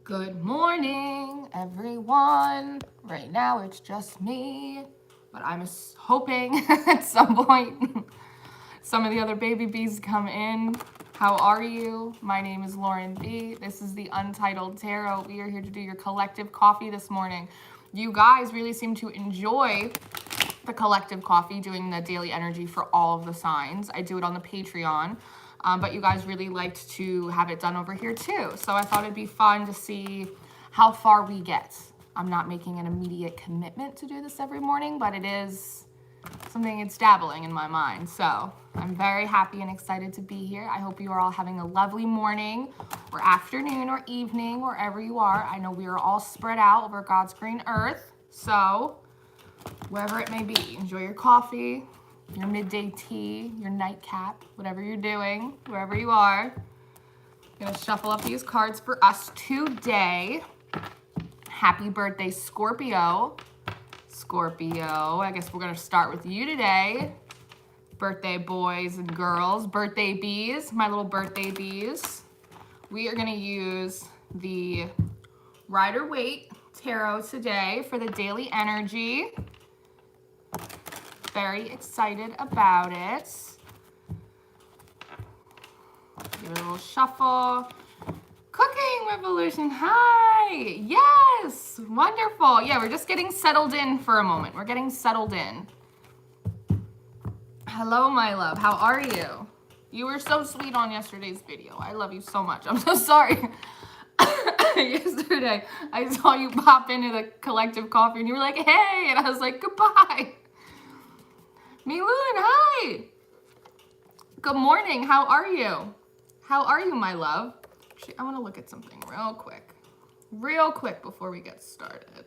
Good morning, everyone. Right now it's just me, but I'm hoping at some point some of the other baby bees come in. How are you? My name is Lauren B. This is the Untitled Tarot. We are here to do your collective coffee this morning. You guys really seem to enjoy the collective coffee, doing the daily energy for all of the signs. I do it on the Patreon. But you guys really liked to have it done over here too. So I thought it'd be fun to see how far we get. I'm not making an immediate commitment to do this every morning, but it is something it's dabbling in my mind. So I'm very happy and excited to be here. I hope you are all having a lovely morning or afternoon or evening, wherever you are. I know we are all spread out over God's green earth. So wherever it may be, enjoy your coffee, your midday tea, your nightcap, whatever you're doing, wherever you are. I'm gonna shuffle up these cards for us today. Happy birthday, Scorpio. Scorpio, I guess we're gonna start with you today. Birthday boys and girls, birthday bees, my little birthday bees. We are gonna use the Rider-Waite Tarot today for the daily energy. Very excited about it. Give it a little shuffle. Cooking Revolution, hi! Yes, wonderful. Yeah, we're just getting settled in for a moment. We're getting settled in. Hello, my love, how are you? You were so sweet on yesterday's video. I love you so much. I'm so sorry. Yesterday, I saw you pop into the collective coffee and you were like, hey, and I was like, goodbye. Milun, hi. Good morning. How are you? How are you, my love? Actually, I want to look at something real quick before we get started.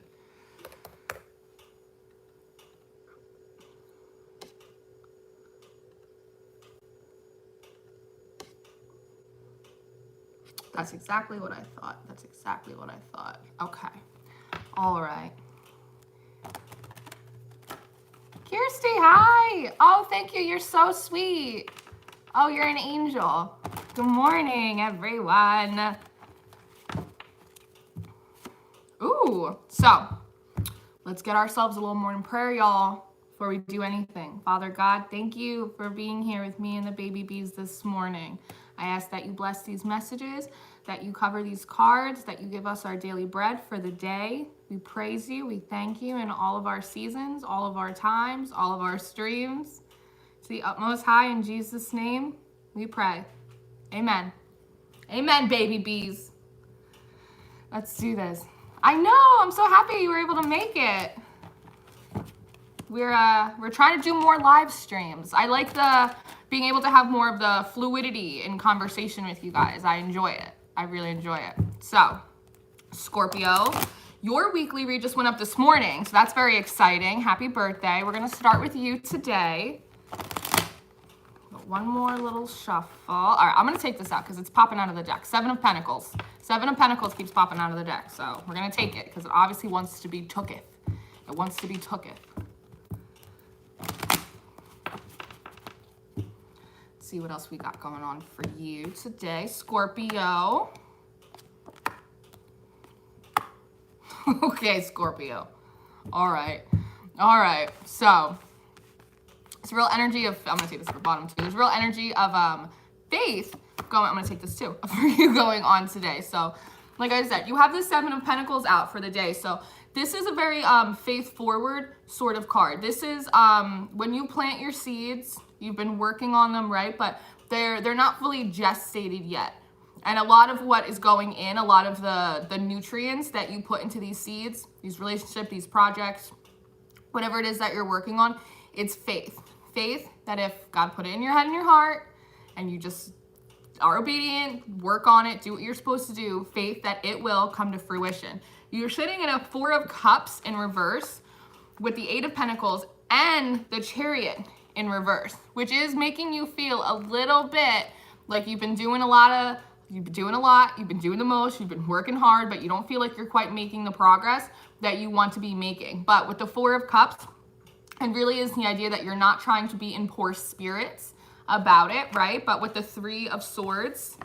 That's exactly what I thought. That's exactly what I thought. Okay. All right. Kirsty, hi. Oh, thank you. You're so sweet. Oh, you're an angel. Good morning, everyone. Ooh, so let's get ourselves a little morning prayer, y'all, before we do anything. Father God, thank you for being here with me and the baby bees this morning. I ask that you bless these messages, that you cover these cards, that you give us our daily bread for the day. We praise you. We thank you in all of our seasons, all of our times, all of our streams. To the utmost high, in Jesus' name, we pray. Amen. Amen, baby bees. Let's do this. I know, I'm so happy you were able to make it. We're trying to do more live streams. I like being able to have more of the fluidity in conversation with you guys. I enjoy it. I really enjoy it. So, Scorpio, your weekly read just went up this morning, so that's very exciting. Happy birthday. We're gonna start with you today. One more little shuffle. All right, I'm gonna take this out because it's popping out of the deck. 7 of Pentacles. 7 of Pentacles keeps popping out of the deck, so we're gonna take it because it obviously wants to be tooketh. It wants to be tooketh. Let's see what else we got going on for you today, Scorpio. Okay, Scorpio. All right. So it's real energy of, I'm gonna take this for bottom too. There's real energy of faith going, I'm gonna take this too, for you going on today. So like I said, you have the 7 of Pentacles out for the day. So this is a very faith forward sort of card. This is when you plant your seeds, you've been working on them, right? But they're not fully gestated yet. And a lot of what is going in, a lot of the nutrients that you put into these seeds, these relationships, these projects, whatever it is that you're working on, it's faith. Faith that if God put it in your head and your heart and you just are obedient, work on it, do what you're supposed to do, faith that it will come to fruition. You're sitting in a 4 of Cups in reverse with the 8 of Pentacles and the Chariot in reverse, which is making you feel a little bit like you've been doing a lot, you've been doing the most, you've been working hard, but you don't feel like you're quite making the progress that you want to be making. But with the 4 of Cups, it really is the idea that you're not trying to be in poor spirits about it, right? But with the 3 of Swords,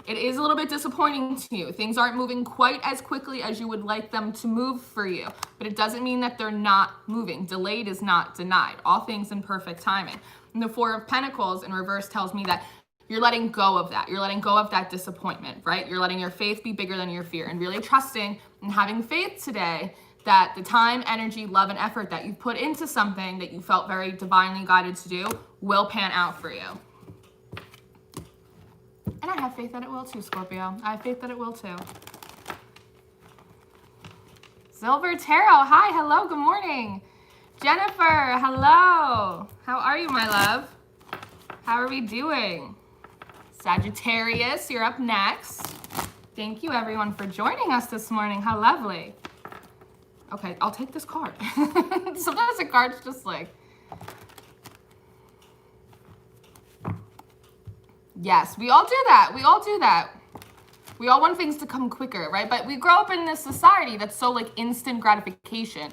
It is a little bit disappointing to you. Things aren't moving quite as quickly as you would like them to move for you, but it doesn't mean that they're not moving. Delayed is not denied. All things in perfect timing. And the Four of Pentacles in reverse tells me that you're letting go of that. You're letting go of that disappointment, right? You're letting your faith be bigger than your fear and really trusting and having faith today that the time, energy, love, and effort that you put into something that you felt very divinely guided to do will pan out for you. And I have faith that it will too, Scorpio. I have faith that it will too. Silver Tarot, hi, hello, good morning. Jennifer, hello. How are you, my love? How are we doing? Sagittarius, you're up next. Thank you, everyone, for joining us this morning. How lovely. Okay, I'll take this card. Sometimes the card's just like... Yes, we all do that. We all do that. We all want things to come quicker, right? But we grow up in this society that's so like instant gratification,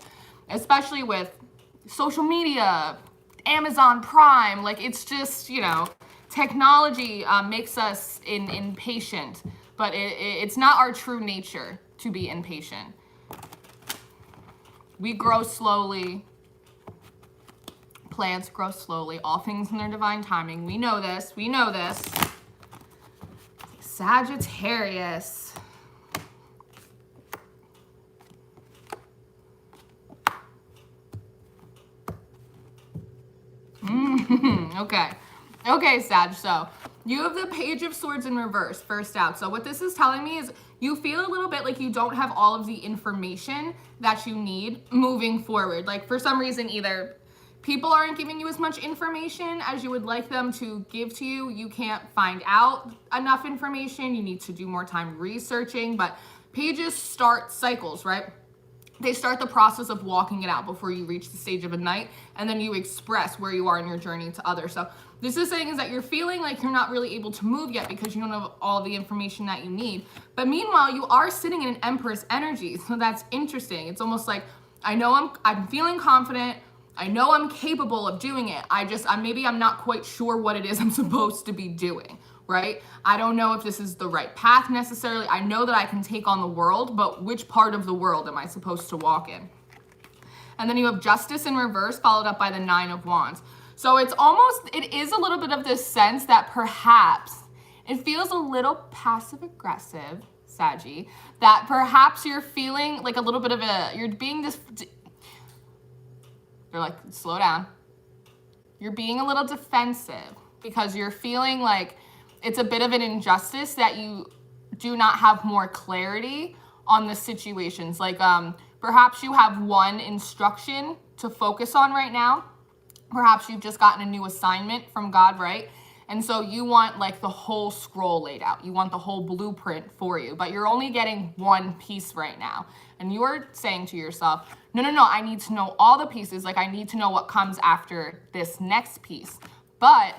especially with social media, Amazon Prime. Like it's just, you know, technology makes us impatient, but it's not our true nature to be impatient. We grow slowly. Plants grow slowly. All things in their divine timing. We know this. We know this. Sagittarius. Okay. Okay, Sag. So you have the Page of Swords in reverse, first out. So what this is telling me is you feel a little bit like you don't have all of the information that you need moving forward. Like for some reason, either people aren't giving you as much information as you would like them to give to you. You can't find out enough information. You need to do more time researching. But pages start cycles, right? They start the process of walking it out before you reach the stage of a knight, and then you express where you are in your journey to others. So this is saying is that you're feeling like you're not really able to move yet because you don't have all the information that you need. But meanwhile, you are sitting in an Empress energy. So that's interesting. It's almost like, I know I'm feeling confident. I know I'm capable of doing it. Maybe I'm not quite sure what it is I'm supposed to be doing, right? I don't know if this is the right path necessarily. I know that I can take on the world, but which part of the world am I supposed to walk in? And then you have Justice in reverse, followed up by the Nine of Wands. So it is a little bit of this sense that perhaps it feels a little passive aggressive, Saggy, that perhaps you're feeling like a little bit of you're being this, you're like, slow down. You're being a little defensive because you're feeling like it's a bit of an injustice that you do not have more clarity on the situations. Like perhaps you have one instruction to focus on right now. Perhaps you've just gotten a new assignment from God, right? And so you want like the whole scroll laid out. You want the whole blueprint for you, but you're only getting one piece right now. And you're saying to yourself, no, I need to know all the pieces. Like I need to know what comes after this next piece. But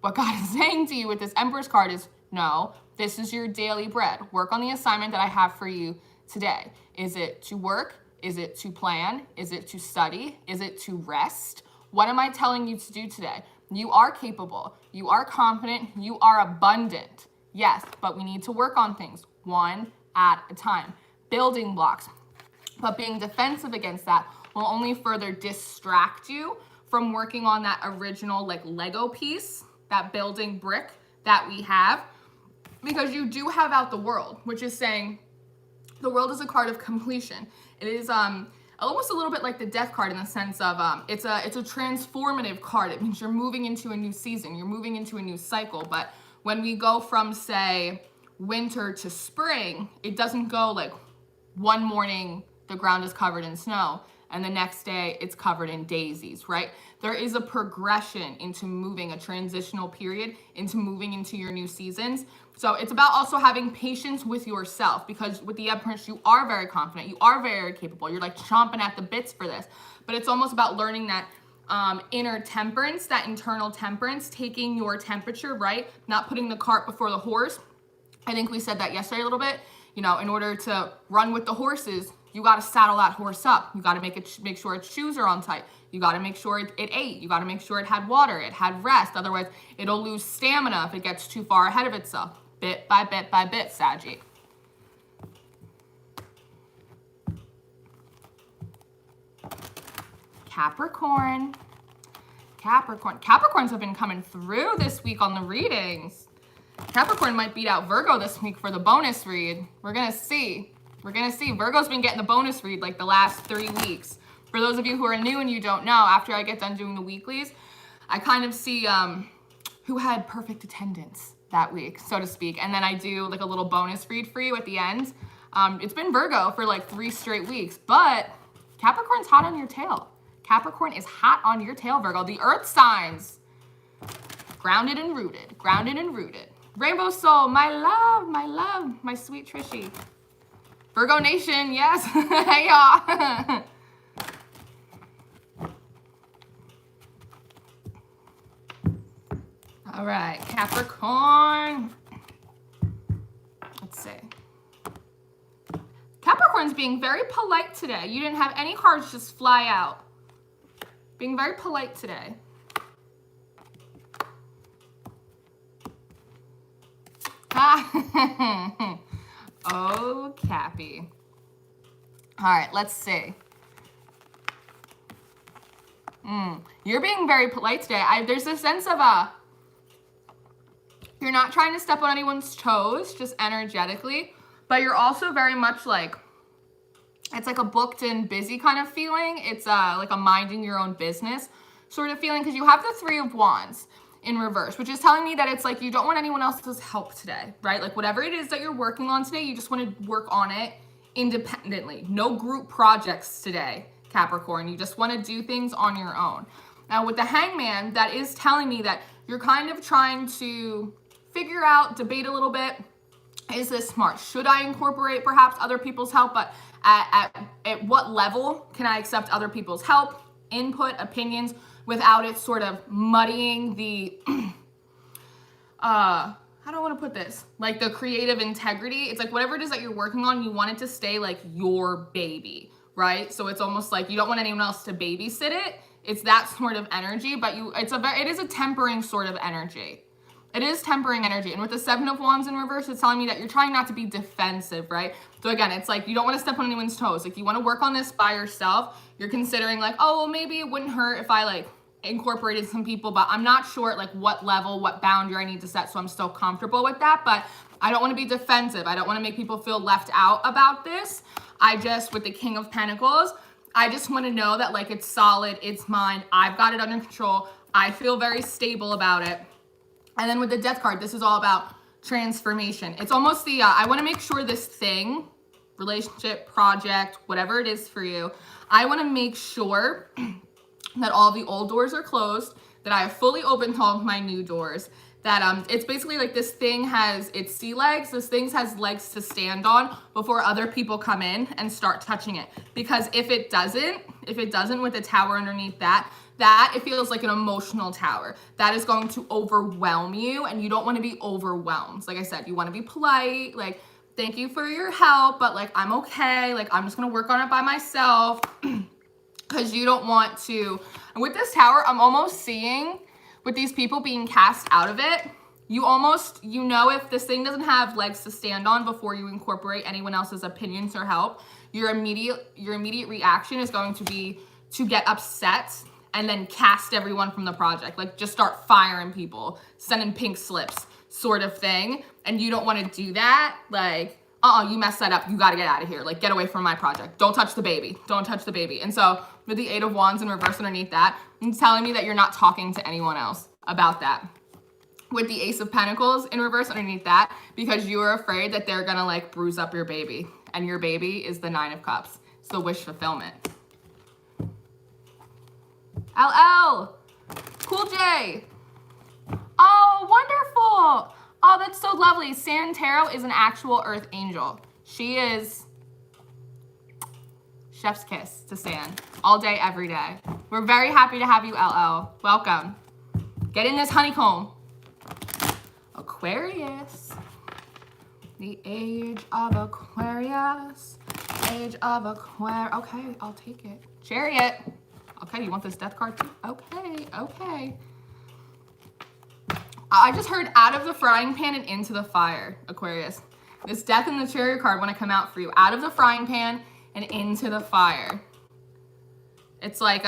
what God is saying to you with this Empress card is, no, this is your daily bread. Work on the assignment that I have for you today. Is it to work? Is it to plan? Is it to study? Is it to rest? What am I telling you to do today? You are capable. You are confident. You are abundant. Yes, but we need to work on things one at a time. Building blocks. But being defensive against that will only further distract you from working on that original like Lego piece, that building brick that we have, because you do have out the world, which is saying the world is a card of completion. It is almost a little bit like the Death card in the sense of it's a transformative card. It means you're moving into a new season, you're moving into a new cycle. But when we go from, say, winter to spring, it doesn't go like one morning the ground is covered in snow and the next day it's covered in daisies, right? There is a progression into moving, a transitional period into moving into your new seasons. So it's about also having patience with yourself, because with the Empress, you are very confident. You are very capable. You're like chomping at the bits for this. But it's almost about learning that inner temperance, that internal temperance, taking your temperature, right? Not putting the cart before the horse. I think we said that yesterday a little bit. You know, in order to run with the horses, you got to saddle that horse up. You got to make sure its shoes are on tight. You got to make sure it ate. You got to make sure it had water, it had rest. Otherwise, it'll lose stamina if it gets too far ahead of itself. bit by bit by bit, Saggy. Capricorn. Capricorns have been coming through this week on the readings. Capricorn might beat out Virgo this week for the bonus read. We're going to see. We're going to see. Virgo's been getting the bonus read like the last 3 weeks. For those of you who are new and you don't know, after I get done doing the weeklies, I kind of see who had perfect attendance that week, so to speak. And then I do like a little bonus read for you at the end. It's been Virgo for like 3 straight weeks, but Capricorn's hot on your tail. Capricorn is hot on your tail, Virgo. The earth signs. Grounded and rooted. Grounded and rooted. Rainbow Soul, my love, my sweet Trishy. Virgo Nation, yes. Hey, y'all. All right, Capricorn. Let's see. Capricorn's being very polite today. You didn't have any cards just fly out. Being very polite today. Oh, Cappy. All right, let's see. You're being very polite today. There's a sense of you're not trying to step on anyone's toes, just energetically, but you're also very much like, it's like a booked and busy kind of feeling. It's like a minding your own business sort of feeling, because you have the 3 of Wands in reverse, which is telling me that it's like you don't want anyone else's help today, right? Like whatever it is that you're working on today, you just want to work on it independently. No group projects today, Capricorn. You just want to do things on your own. Now with the Hangman, that is telling me that you're kind of trying to figure out, debate a little bit. Is this smart? Should I incorporate perhaps other people's help? But at what level can I accept other people's help, input, opinions, without it sort of muddying the, how do I want to put this? Like the creative integrity. It's like whatever it is that you're working on, you want it to stay like your baby, right? So it's almost like you don't want anyone else to babysit it. It's that sort of energy, but it is a tempering sort of energy. It is tempering energy. And with the 7 of Wands in reverse, it's telling me that you're trying not to be defensive, right? So again, it's like you don't want to step on anyone's toes. Like you want to work on this by yourself. You're considering like, oh, well, maybe it wouldn't hurt if I like incorporated some people, but I'm not sure at like what level, what boundary I need to set. So I'm still comfortable with that, but I don't want to be defensive. I don't want to make people feel left out about this. With the King of Pentacles, I just want to know that like it's solid, it's mine. I've got it under control. I feel very stable about it. And then with the Death card, this is all about transformation. It's almost the, I want to make sure this thing, relationship, project, whatever it is for you, I want to make sure that all the old doors are closed, that I have fully opened all of my new doors, that it's basically like this thing has its sea legs, this thing has legs to stand on before other people come in and start touching it. Because if it doesn't with the Tower underneath that it feels like an emotional tower. That is going to overwhelm you, and you don't want to be overwhelmed. Like I said, you want to be polite, like, thank you for your help, but like, I'm okay. Like, I'm just going to work on it by myself because you don't want to. And with this Tower, I'm almost seeing with these people being cast out of it, you know, if this thing doesn't have legs to stand on before you incorporate anyone else's opinions or help, your immediate reaction is going to be to get upset and then cast everyone from the project. Like just start firing people, sending pink slips sort of thing. And you don't want to do that. Like, you messed that up. You got to get out of here. Like, get away from my project. Don't touch the baby. Don't touch the baby. And so with the 8 of Wands in reverse underneath that, it's telling me that you're not talking to anyone else about that. With the Ace of Pentacles in reverse underneath that, because you are afraid that they're going to like bruise up your baby. And your baby is the 9 of Cups. It's the wish fulfillment. LL, Cool J. Oh, wonderful. Oh, that's so lovely. Sand Tarot is an actual earth angel. She is chef's kiss to Sand all day, every day. We're very happy to have you, LL. Welcome. Get in this honeycomb. Aquarius. The age of Aquarius. Age of Aquarius. Okay, I'll take it. Chariot. Okay, you want this Death card too? Okay, okay. I just heard out of the frying pan and into the fire, Aquarius. This Death and the Chariot card want to come out for you. Out of the frying pan and into the fire. It's like,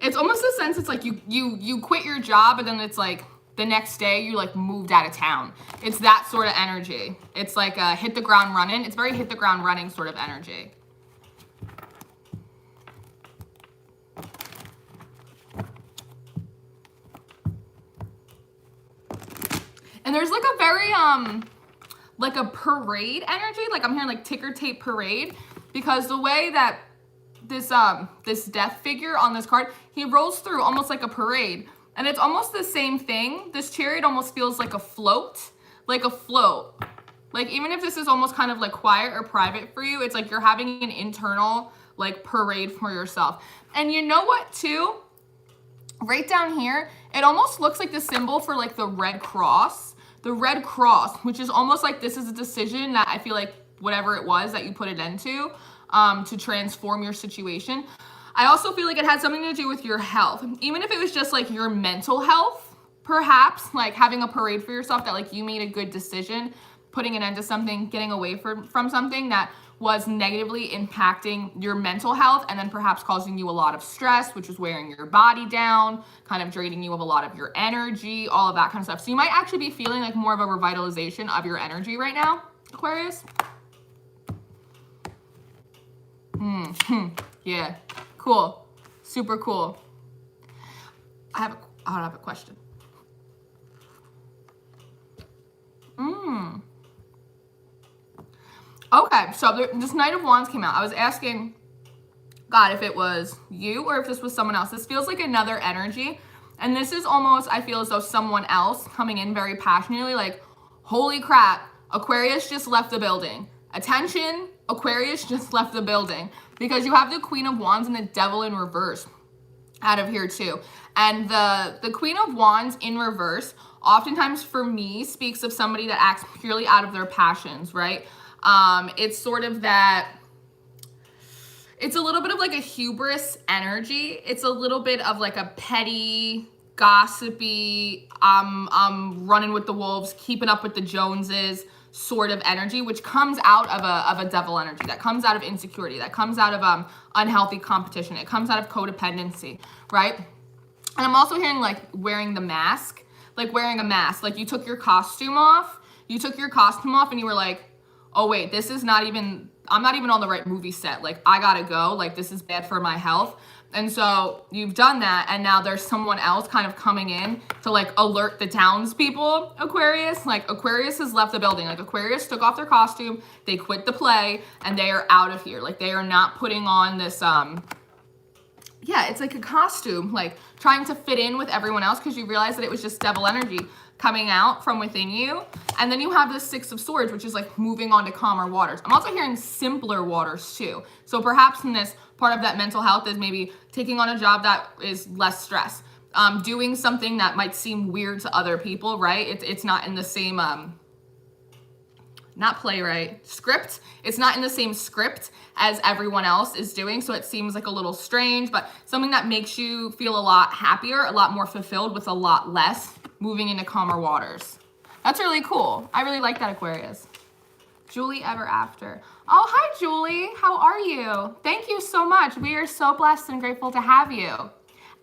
it's almost a sense, it's like you quit your job, and then it's like the next day you like moved out of town. It's that sort of energy. It's like a hit the ground running. It's very hit the ground running sort of energy. And there's like a very, like a parade energy. Like I'm hearing like ticker tape parade, because the way that this death figure on this card, he rolls through almost like a parade. And it's almost the same thing. This chariot almost feels like a float, like a float. Like even if this is almost kind of like quiet or private for you, it's like you're having an internal like parade for yourself. And you know what too? Right down here, it almost looks like the symbol for like the Red Cross. The Red Cross, which is almost like this is a decision that I feel like whatever it was that you put it into to transform your situation. I also feel like it had something to do with your health. Even if it was just like your mental health, perhaps, like having a parade for yourself that like you made a good decision, putting an end to something, getting away from something that was negatively impacting your mental health, and then perhaps causing you a lot of stress, which was wearing your body down, kind of draining you of a lot of your energy, all of that kind of stuff. So you might actually be feeling like more of a revitalization of your energy right now, Aquarius. Yeah, cool, super cool. I have a question. Okay, so this Knight of Wands came out. I was asking God if it was you or if this was someone else. This feels like another energy. And this is almost, I feel as though someone else coming in very passionately, like, holy crap, Aquarius just left the building. Attention, Aquarius just left the building. Because you have the Queen of Wands and the Devil in reverse out of here too. And the Queen of Wands in reverse, oftentimes for me, speaks of somebody that acts purely out of their passions, right? It's sort of that, it's a little bit of like a hubris energy. It's a little bit of like a petty, gossipy, I'm running with the wolves, keeping up with the Joneses sort of energy, which comes out of a devil energy, that comes out of insecurity, that comes out of unhealthy competition. It comes out of codependency, right? And I'm also hearing like wearing the mask, like wearing a mask, like you took your costume off, and you were like, oh wait, this is not even, I'm not even on the right movie set. Like I gotta go, like this is bad for my health. And so you've done that, and now there's someone else kind of coming in to like alert the townspeople, Aquarius. Like Aquarius has left the building. Like Aquarius took off their costume, they quit the play, and they are out of here. Like they are not putting on this, yeah, it's like a costume, like trying to fit in with everyone else because you realize that it was just devil energy coming out from within you. And then you have the Six of Swords, which is like moving on to calmer waters. I'm also hearing simpler waters too. So perhaps in this, part of that mental health is maybe taking on a job that is less stress, doing something that might seem weird to other people, right? It's not in the same, not playwright, script. It's not in the same script as everyone else is doing. So it seems like a little strange, but something that makes you feel a lot happier, a lot more fulfilled with a lot less, moving into calmer waters. That's really cool. I really like that, Aquarius. Julie Ever After. Oh, hi, Julie. How are you? Thank you so much. We are so blessed and grateful to have you.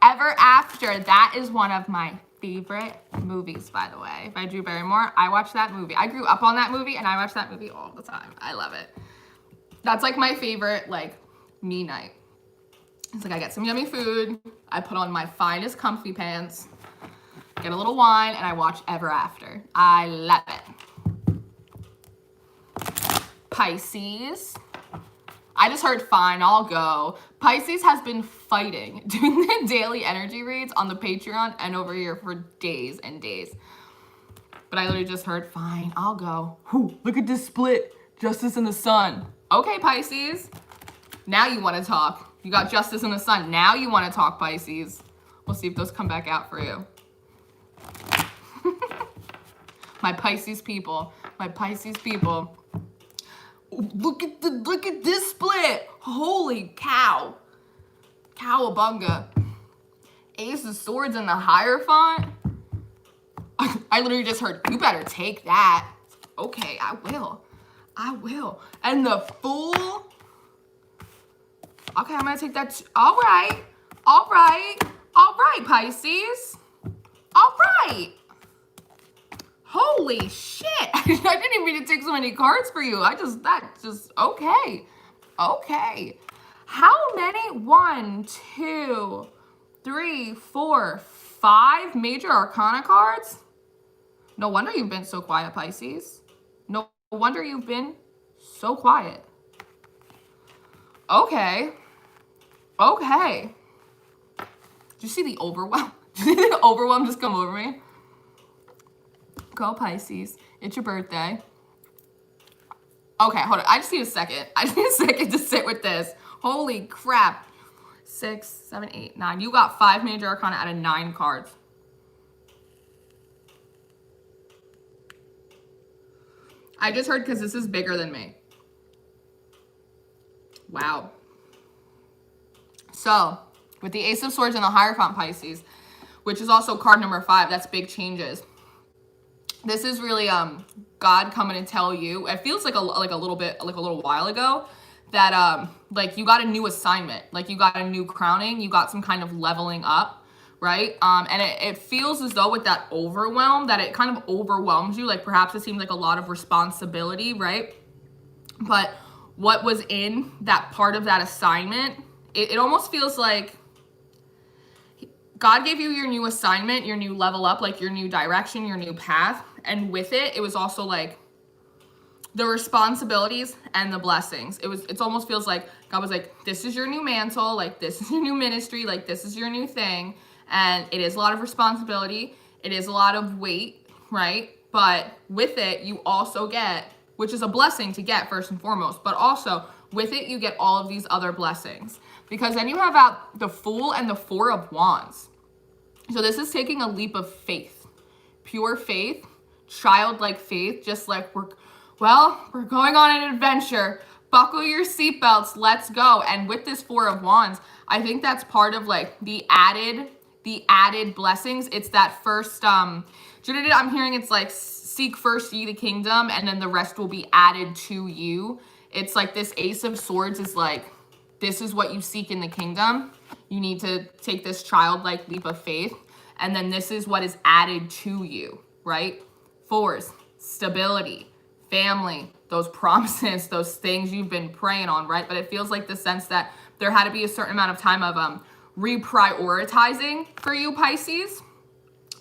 Ever After. That is one of my favorite movies, by the way. By Drew Barrymore. I watched that movie. I grew up on that movie, and I watch that movie all the time. I love it. That's like my favorite, like, me night. It's like I get some yummy food. I put on my finest comfy pants, get a little wine, and I watch Ever After. I love it. Pisces. I just heard fine, I'll go. Pisces has been fighting doing the daily energy reads on the Patreon and over here for days and days. But I literally just heard fine, I'll go. Whew, look at this split. Justice in the Sun. Okay, Pisces. Now you want to talk. You got Justice in the Sun. Now you want to talk, Pisces. We'll see if those come back out for you. My Pisces people. My Pisces people. Look at this split. Holy cow. Cowabunga. Ace of Swords in the Hierophant. I literally just heard, you better take that. Okay, I will. I will. And the Fool. Okay, I'm gonna take that. All right. All right. All right, Pisces. All right. Holy shit. I didn't even mean to take so many cards for you. Okay. Okay. How many? 1, 2, 3, 4, 5 major arcana cards? No wonder you've been so quiet, Pisces. No wonder you've been so quiet. Okay. Okay. Did you see the overwhelm? Did you see the overwhelm just come over me? Go Pisces. It's your birthday. Okay, hold on. I just need a second. I just need a second to sit with this. Holy crap. 6, 7, 8, 9. You got 5 major arcana out of 9 cards. I just heard because this is bigger than me. Wow. So, with the Ace of Swords and the Hierophant, Pisces, which is also card number 5, that's big changes. This is really God coming to tell you. It feels like a little while ago that like you got a new assignment, like you got a new crowning, you got some kind of leveling up, right? And it feels as though with that overwhelm, that it kind of overwhelms you. Like perhaps it seems like a lot of responsibility, right? But what was in that part of that assignment, it almost feels like God gave you your new assignment, your new level up, like your new direction, your new path. And with it, it was also like the responsibilities and the blessings. It almost feels like God was like, this is your new mantle, like this is your new ministry, like this is your new thing. And it is a lot of responsibility. It is a lot of weight, right? But with it, you also get, which is a blessing to get first and foremost, but also with it, you get all of these other blessings. Because then you have out the Fool and the 4 of Wands. So this is taking a leap of faith, pure faith, childlike faith, just like we're going on an adventure. Buckle your seatbelts, let's go. And with this 4 of Wands, I think that's part of like the added blessings. It's that first, I'm hearing it's like seek first ye the kingdom and then the rest will be added to you. It's like this Ace of Swords is like, this is what you seek in the kingdom. You need to take this childlike leap of faith. And then this is what is added to you, right? 4s, stability, family, those promises, those things you've been praying on, right? But it feels like the sense that there had to be a certain amount of time of reprioritizing for you, Pisces.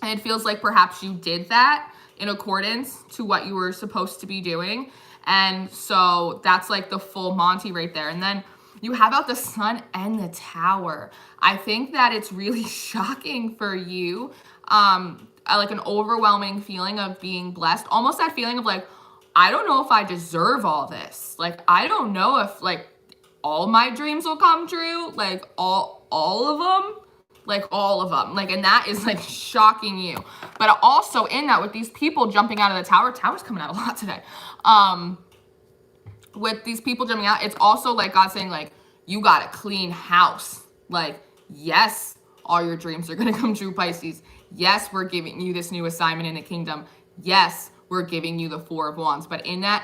And it feels like perhaps you did that in accordance to what you were supposed to be doing. And so that's like the full Monty right there. And then you have out the Sun and the Tower. I think that it's really shocking for you. Like an overwhelming feeling of being blessed. Almost that feeling of like, I don't know if I deserve all this. Like, I don't know if like all my dreams will come true. Like all of them. Like all of them. Like, and that is like shocking you. But also in that with these people jumping out of the Tower. Tower's coming out a lot today. With these people jumping out, it's also like God saying like, you got a clean house. Like, yes, all your dreams are going to come true, Pisces. Yes, we're giving you this new assignment in the kingdom. Yes, we're giving you the 4 of Wands. But in that,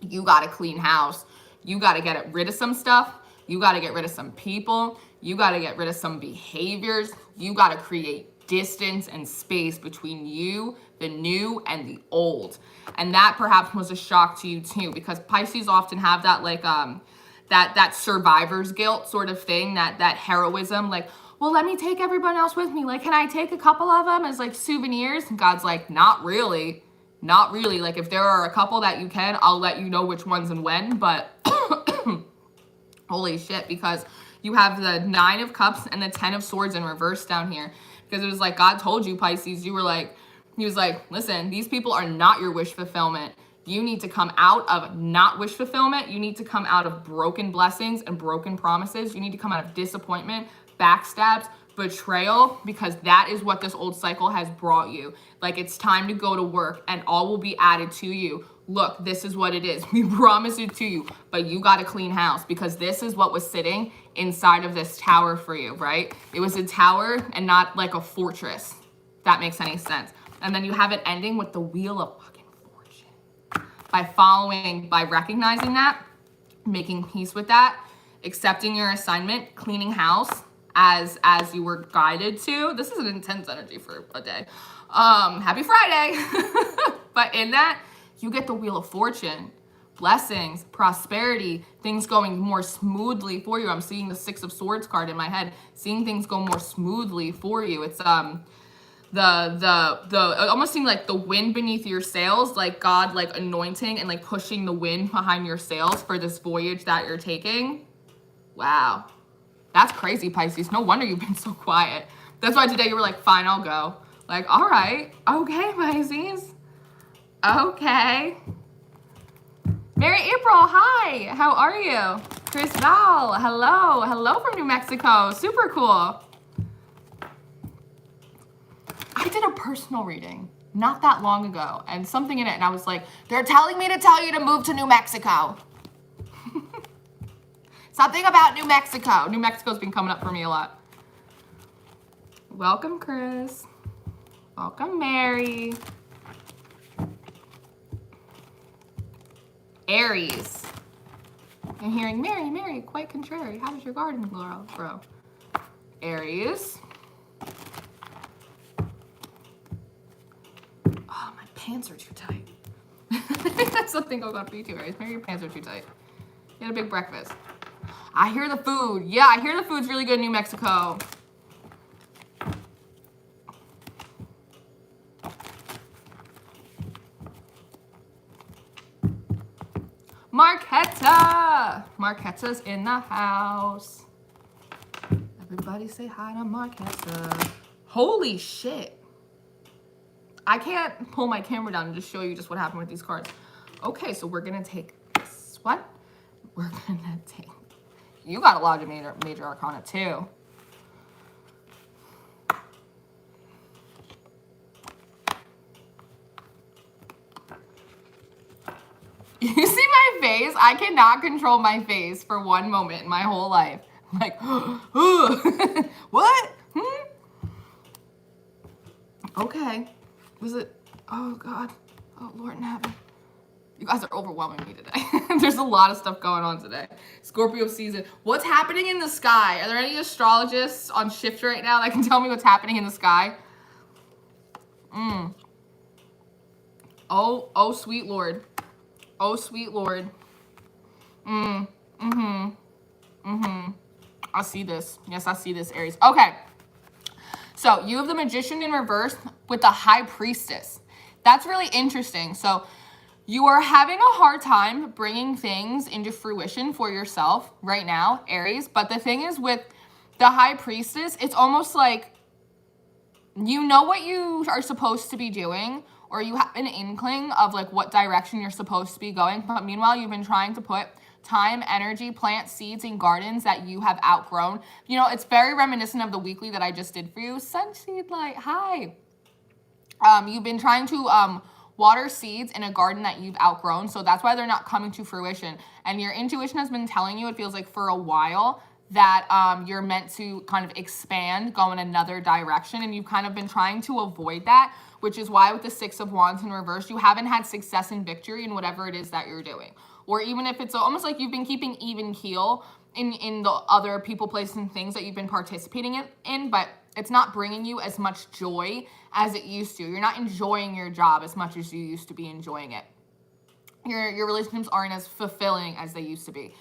you got a clean house. You got to get rid of some stuff. You got to get rid of some people. You got to get rid of some behaviors. You got to create distance and space between you, the new, and the old. And that perhaps was a shock to you too, because Pisces often have that like that survivor's guilt sort of thing, that heroism, like, well, let me take everyone else with me. Like, can I take a couple of them as like souvenirs? And God's like, not really. Not really. Like, if there are a couple that you can, I'll let you know which ones and when. But holy shit, because you have the 9 of Cups and the 10 of Swords in reverse down here. Because it was like God told you, Pisces, you were like, he was like, listen, these people are not your wish fulfillment. You need to come out of not wish fulfillment. You need to come out of broken blessings and broken promises. You need to come out of disappointment, backstabs, betrayal, because that is what this old cycle has brought you. Like, it's time to go to work and all will be added to you. look, this is what it is. We promise it to you, but you got to clean house because this is what was sitting inside of this tower for you, right? It was a tower and not like a fortress. If that makes any sense. And then you have it ending with the Wheel of fucking Fortune. By recognizing that, making peace with that, accepting your assignment, cleaning house as you were guided to. This is an intense energy for a day. Happy Friday. But in that, you get the Wheel of Fortune, blessings, prosperity, things going more smoothly for you. I'm seeing the Six of Swords card in my head, seeing things go more smoothly for you. It's it almost seemed like the wind beneath your sails, like God like anointing and like pushing the wind behind your sails for this voyage that you're taking. Wow. That's crazy, Pisces. No wonder you've been so quiet. That's why today you were like, fine, I'll go. Like, all right. Okay, Pisces. Okay. Mary April, hi. How are you? Chris Val, hello. Hello from New Mexico. Super cool. I did a personal reading not that long ago and something in it, and I was like, they're telling me to tell you to move to New Mexico. Something about New Mexico. New Mexico's been coming up for me a lot. Welcome, Chris. Welcome, Mary. Aries. I'm hearing, Mary, quite contrary. How does your garden grow? Aries. Oh, my pants are too tight. That's something going on for you too, Aries. Maybe your pants are too tight. You had a big breakfast. I hear the food. Yeah, I hear the food's really good in New Mexico. Marquetta! Marquetta's in the house. Everybody say hi to Marquetta. Holy shit. I can't pull my camera down and just show you just what happened with these cards. Okay, so we're gonna take this one. We're gonna take... You got a lot of major arcana too. You see my face? I cannot control my face for one moment in my whole life. I'm like, what? Okay. Was it? Oh, God. Oh, Lord in heaven. You guys are overwhelming me today. There's a lot of stuff going on today. Scorpio season. What's happening in the sky? Are there any astrologists on shift right now that can tell me what's happening in the sky? Oh, sweet Lord. Oh, sweet Lord. I see this. Yes, I see this, Aries. Okay. So you have the Magician in reverse with the High Priestess. That's really interesting. So you are having a hard time bringing things into fruition for yourself right now, Aries. But the thing is with the High Priestess, it's almost like you know what you are supposed to be doing, or you have an inkling of like what direction you're supposed to be going. But meanwhile, you've been trying to put time, energy, plant seeds in gardens that you have outgrown. You know, it's very reminiscent of the weekly that I just did for you. Sunseed Light, hi. You've been trying to water seeds in a garden that you've outgrown. So that's why they're not coming to fruition. And your intuition has been telling you, it feels like for a while, that you're meant to kind of expand, go in another direction. And you've kind of been trying to avoid that, which is why with the Six of Wands in reverse, you haven't had success and victory in whatever it is that you're doing. Or even if it's almost like you've been keeping even keel in the other people, places, and things that you've been participating in, but it's not bringing you as much joy as it used to. You're not enjoying your job as much as you used to be enjoying it. Your relationships aren't as fulfilling as they used to be.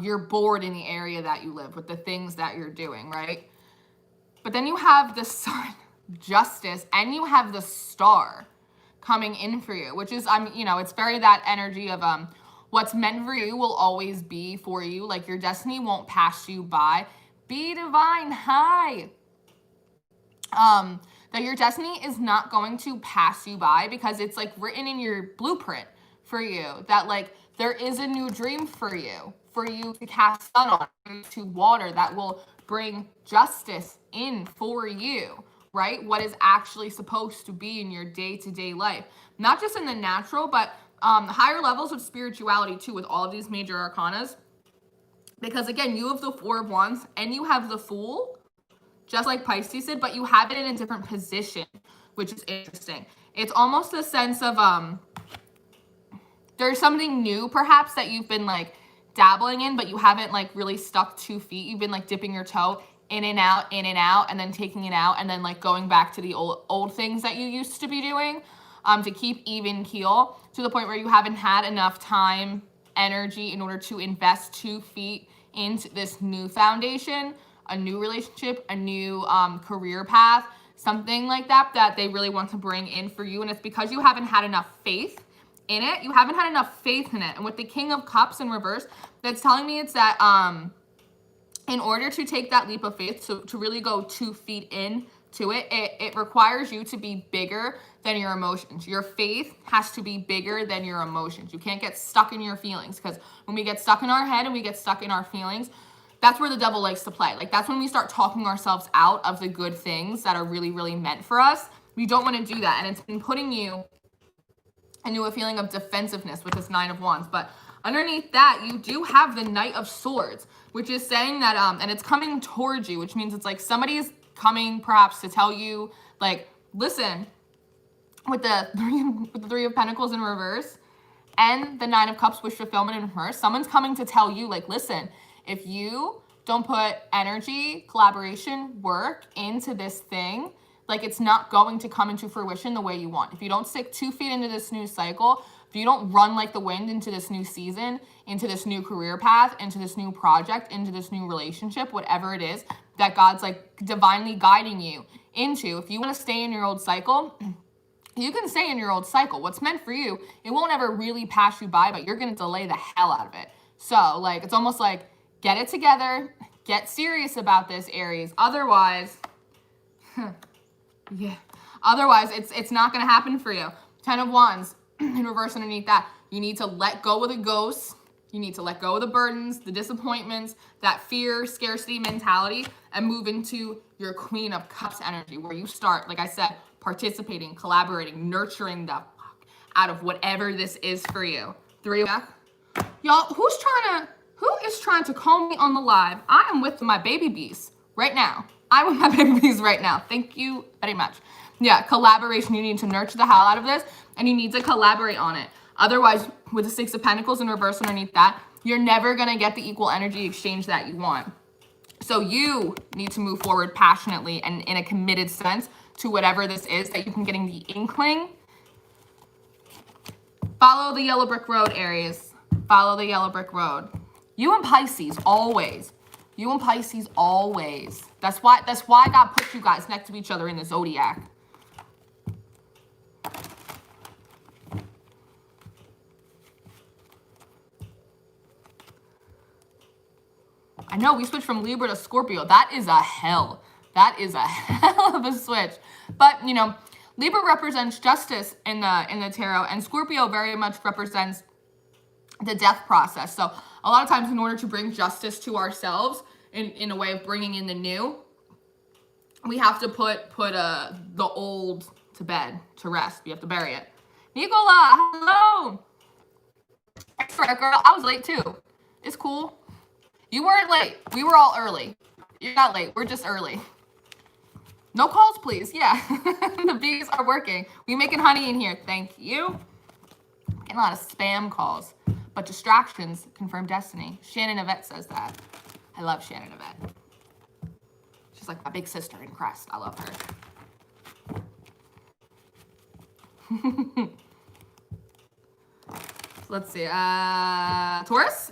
You're bored in the area that you live with the things that you're doing, right? But then you have the Sun, Justice, and you have the Star coming in for you, which is, it's very that energy of what's meant for you will always be for you. Like your destiny won't pass you by. Be divine, hi. That your destiny is not going to pass you by because it's like written in your blueprint for you that like there is a new dream for you to cast sun on, to water that will bring justice in for you, right? What is actually supposed to be in your day-to-day life, not just in the natural, but higher levels of spirituality too with all of these major arcanas. Because again, you have the Four of Wands and you have the Fool, just like Pisces did, but you have it in a different position, which is interesting. It's almost a sense of, there's something new perhaps that you've been like dabbling in, but you haven't like really stuck 2 feet. You've been like dipping your toe in and out, and then taking it out, and then like going back to the old things that you used to be doing, to keep even keel, to the point where you haven't had enough time, energy in order to invest 2 feet into this new foundation, a new relationship, a new career path, something like that, that they really want to bring in for you. And it's because you haven't had enough faith in it. You haven't had enough faith in it. And with the King of Cups in reverse, that's telling me it's that in order to take that leap of faith, to really go 2 feet in to it, it requires you to be bigger than your emotions. Your faith has to be bigger than your emotions. You can't get stuck in your feelings, because when we get stuck in our head and we get stuck in our feelings, that's where the devil likes to play. Like, that's when we start talking ourselves out of the good things that are really, really meant for us. We don't want to do that. And it's been putting you into a feeling of defensiveness with this Nine of Wands. But underneath that, you do have the Knight of Swords, which is saying that, and it's coming towards you, which means it's like somebody's coming perhaps to tell you, like, listen, with the Three of Pentacles in reverse and the Nine of Cups, wish fulfillment in reverse, someone's coming to tell you, like, listen, if you don't put energy, collaboration, work into this thing, like, it's not going to come into fruition the way you want. If you don't stick 2 feet into this new cycle, if you don't run like the wind into this new season, into this new career path, into this new project, into this new relationship, whatever it is that God's like divinely guiding you into, if you want to stay in your old cycle, you can stay in your old cycle. What's meant for you, it won't ever really pass you by, but you're going to delay the hell out of it. So, like, it's almost like, get it together, get serious about this, Aries. Otherwise, yeah, otherwise it's not going to happen for you. 10 of Wands in reverse underneath that. You need to let go of the ghosts. You need to let go of the burdens, the disappointments, that fear, scarcity mentality, and move into your Queen of Cups energy, where you start, like I said, participating, collaborating, nurturing the fuck out of whatever this is for you. 3 back. Y'all, who is trying to call me on the live? I am with my baby bees right now. I'm with my baby bees right now. Thank you very much. Yeah, collaboration. You need to nurture the hell out of this, and you need to collaborate on it. Otherwise, with the 6 of Pentacles in reverse underneath that, you're never going to get the equal energy exchange that you want. So you need to move forward passionately and in a committed sense to whatever this is that you've been getting the inkling. Follow the yellow brick road, Aries. Follow the yellow brick road. You and Pisces, always. You and Pisces, always. That's why God put you guys next to each other in the zodiac. I know, we switched from Libra to Scorpio. That is a hell. That is a hell of a switch. But, you know, Libra represents justice in the tarot, and Scorpio very much represents the death process. So a lot of times, in order to bring justice to ourselves, in a way of bringing in the new, we have to put the old to bed, to rest. We have to bury it. Nicola, hello. That's right, girl. I was late too. It's cool. You weren't late. We were all early. You're not late. We're just early. No calls, please. Yeah. The bees are working. We making honey in here. Thank you. Getting a lot of spam calls. But distractions confirm destiny. Shannon Yvette says that. I love Shannon Yvette. She's like my big sister in Christ. I love her. Let's see. Taurus?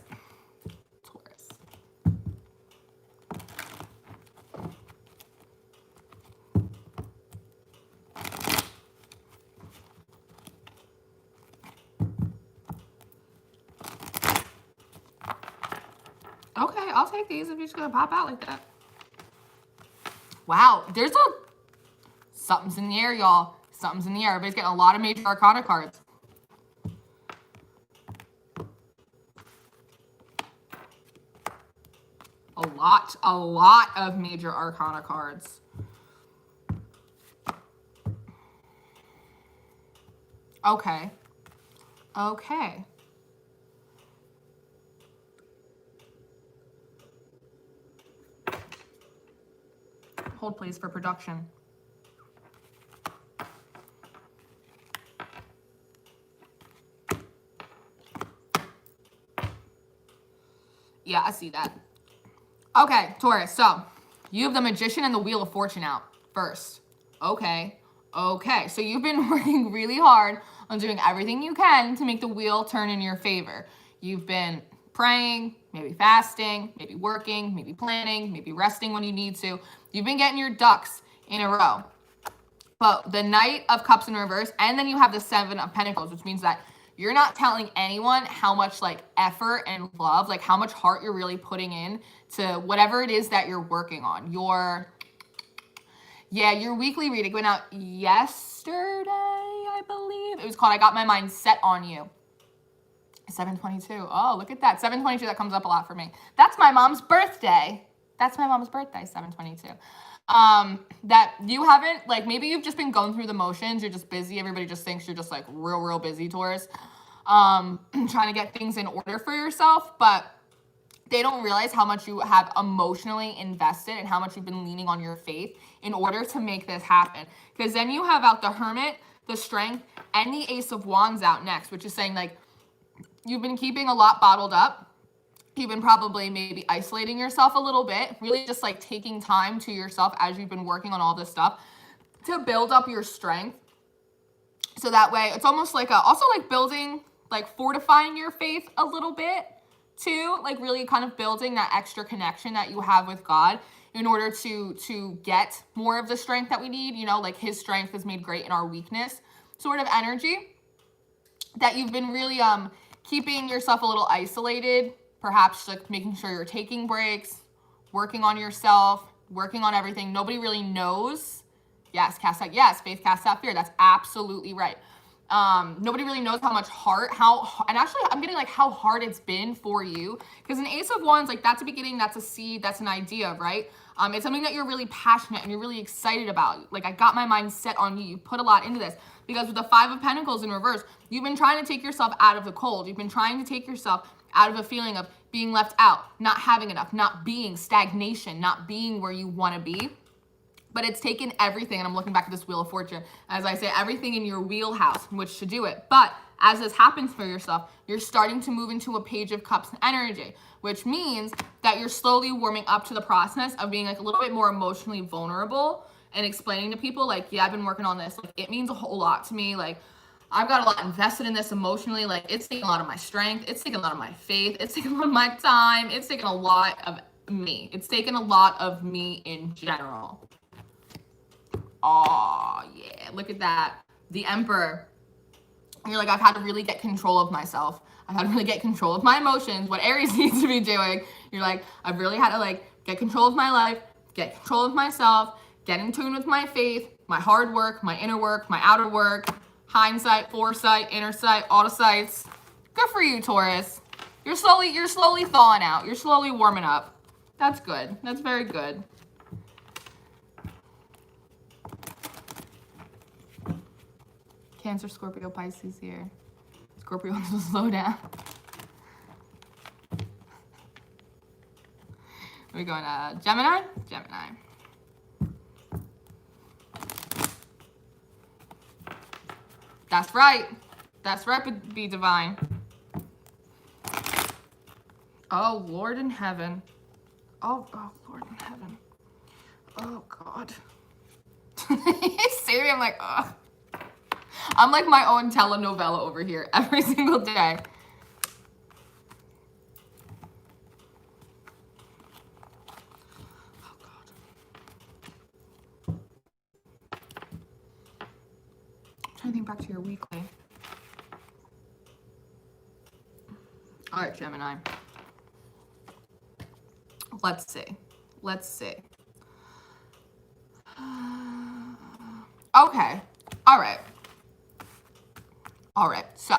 Okay, I'll take these if you're just gonna pop out like that. Wow, there's something's in the air, y'all. Something's in the air. Everybody's getting a lot of major arcana cards. A lot of major arcana cards. Okay. Okay. Hold please for production. Yeah, I see that. Okay, Taurus, so you have the Magician and the Wheel of Fortune out first. Okay, so you've been working really hard on doing everything you can to make the wheel turn in your favor. You've been praying, maybe fasting, maybe working, maybe planning, maybe resting when you need to. You've been getting your ducks in a row. But the Knight of Cups in reverse, and then you have the Seven of Pentacles, which means that you're not telling anyone how much like effort and love, like how much heart you're really putting in to whatever it is that you're working on. Your weekly reading went out yesterday, I believe. It was called I Got My Mind Set on You. 7/22. Oh, look at that. 7/22, that comes up a lot for me. That's my mom's birthday. 7/22. That you haven't, like, maybe you've just been going through the motions. You're just busy. Everybody just thinks you're just like real busy, Taurus. Trying to get things in order for yourself, but they don't realize how much you have emotionally invested and how much you've been leaning on your faith in order to make this happen. Because then you have out the Hermit, the Strength, and the Ace of Wands out next, which is saying like you've been keeping a lot bottled up. You've been probably maybe isolating yourself a little bit, really just like taking time to yourself as you've been working on all this stuff to build up your strength. So that way it's almost like also like building, like fortifying your faith a little bit too, like really kind of building that extra connection that you have with God in order to get more of the strength that we need, you know, like his strength is made great in our weakness sort of energy, that you've been really keeping yourself a little isolated, perhaps like making sure you're taking breaks, working on yourself, working on everything. Nobody really knows. Yes, faith casts out fear. That's absolutely right. Nobody really knows how much heart, and actually I'm getting like how hard it's been for you. Because an Ace of Wands, like that's a beginning, that's a seed, that's an idea, right? It's something that you're really passionate and you're really excited about. Like I got my mind set on you. You put a lot into this. Because with the Five of Pentacles in reverse, you've been trying to take yourself out of the cold. You've been trying to take yourself out of a feeling of being left out, not having enough, not being stagnation, not being where you want to be. But it's taken everything, and I'm looking back at this Wheel of Fortune, as I say, everything in your wheelhouse in which to do it. But as this happens for yourself, you're starting to move into a Page of Cups energy, which means that you're slowly warming up to the process of being like a little bit more emotionally vulnerable and explaining to people like, yeah, I've been working on this. Like, it means a whole lot to me. Like, I've got a lot invested in this emotionally. Like, it's taking a lot of my strength. It's taking a lot of my faith. It's taking a lot of my time. It's taken a lot of me. It's taken a lot of me in general. Oh, yeah. Look at that. The Emperor. You're like, I've had to really get control of myself. I've had to really get control of my emotions. What Aries needs to be doing. You're like, I've really had to like get control of my life, get control of myself, get in tune with my faith, my hard work, my inner work, my outer work, hindsight, foresight, inner sight, autosights. Good for you, Taurus. You're slowly thawing out. You're slowly warming up. That's good. That's very good. Cancer, Scorpio, Pisces here. Scorpio wants to slow down. We're going to Gemini? Gemini. That's right. That's right, be divine. Oh, Lord in heaven. Oh, Lord in heaven. Oh, God. Seriously, I'm like, ugh. I'm like my own telenovela over here every single day. Oh, God. I'm trying to think back to your weekly. All right, Gemini. Let's see. Okay. All right. So,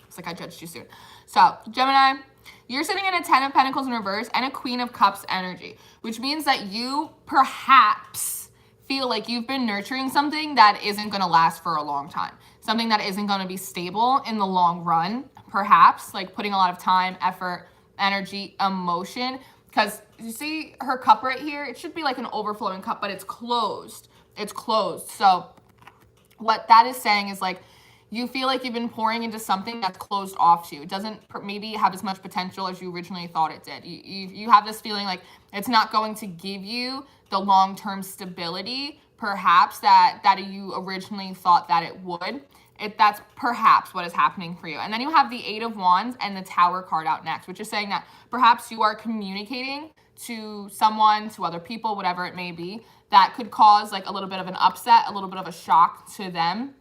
it's like I judged you soon. So, Gemini, you're sitting in a 10 of Pentacles in reverse and a Queen of Cups energy, which means that you perhaps feel like you've been nurturing something that isn't going to last for a long time. something that isn't going to be stable in the long run, perhaps, like putting a lot of time, effort, energy, emotion. Because you see her cup right here, it should be like an overflowing cup, but it's closed. It's closed. So what that is saying is like, you feel like you've been pouring into something that's closed off to you. It doesn't maybe have as much potential as you originally thought it did. You have this feeling like it's not going to give you the long-term stability, perhaps, that you originally thought that it would. That's perhaps what is happening for you. And then you have the 8 of Wands and the Tower card out next, which is saying that perhaps you are communicating to someone, to other people, whatever it may be, that could cause like a little bit of an upset, a little bit of a shock to them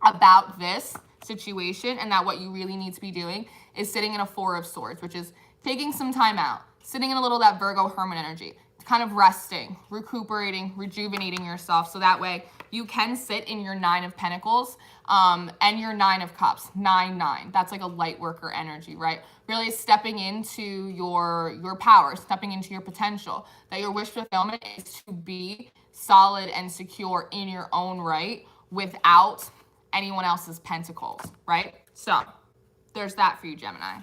about this situation, and that what you really need to be doing is sitting in a 4 of Swords, which is taking some time out, sitting in a little of that Virgo Hermit energy, kind of resting, recuperating, rejuvenating yourself, so that way you can sit in your 9 of Pentacles and your 9 of Cups, 9-9. That's like a light worker energy, right? Really stepping into your power, stepping into your potential, that your wish fulfillment is to be solid and secure in your own right without anyone else's pentacles, right? So there's that for you, Gemini.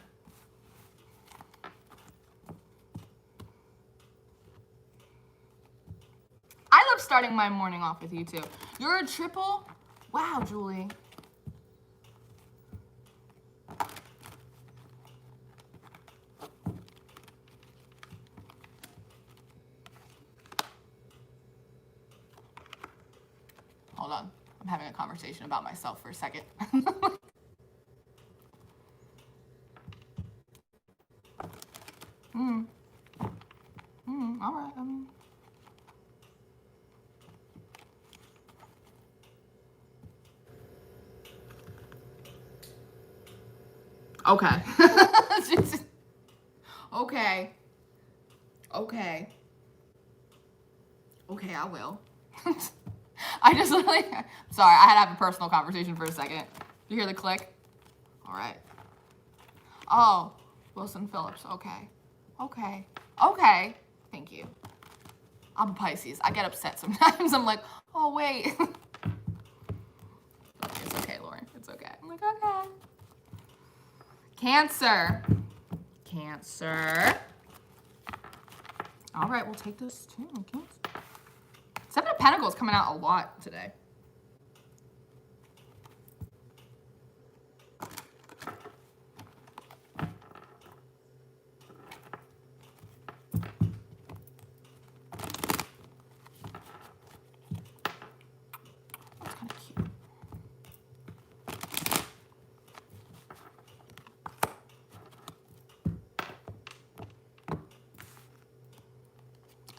I love starting my morning off with you too. You're a triple? Wow, Julie. Hold on. I'm having a conversation about myself for a second. All right. Okay. Okay. Okay. Okay, I will. I just literally, sorry, I had to have a personal conversation for a second. You hear the click? All right. Oh, Wilson Phillips. Okay. Okay. Okay. Thank you. I'm Pisces. I get upset sometimes. I'm like, oh, wait. It's okay, Lauren. It's okay. I'm like, okay. Cancer. Cancer. All right, we'll take this too. Cancer. 7 of Pentacles coming out a lot today. That's kind of cute.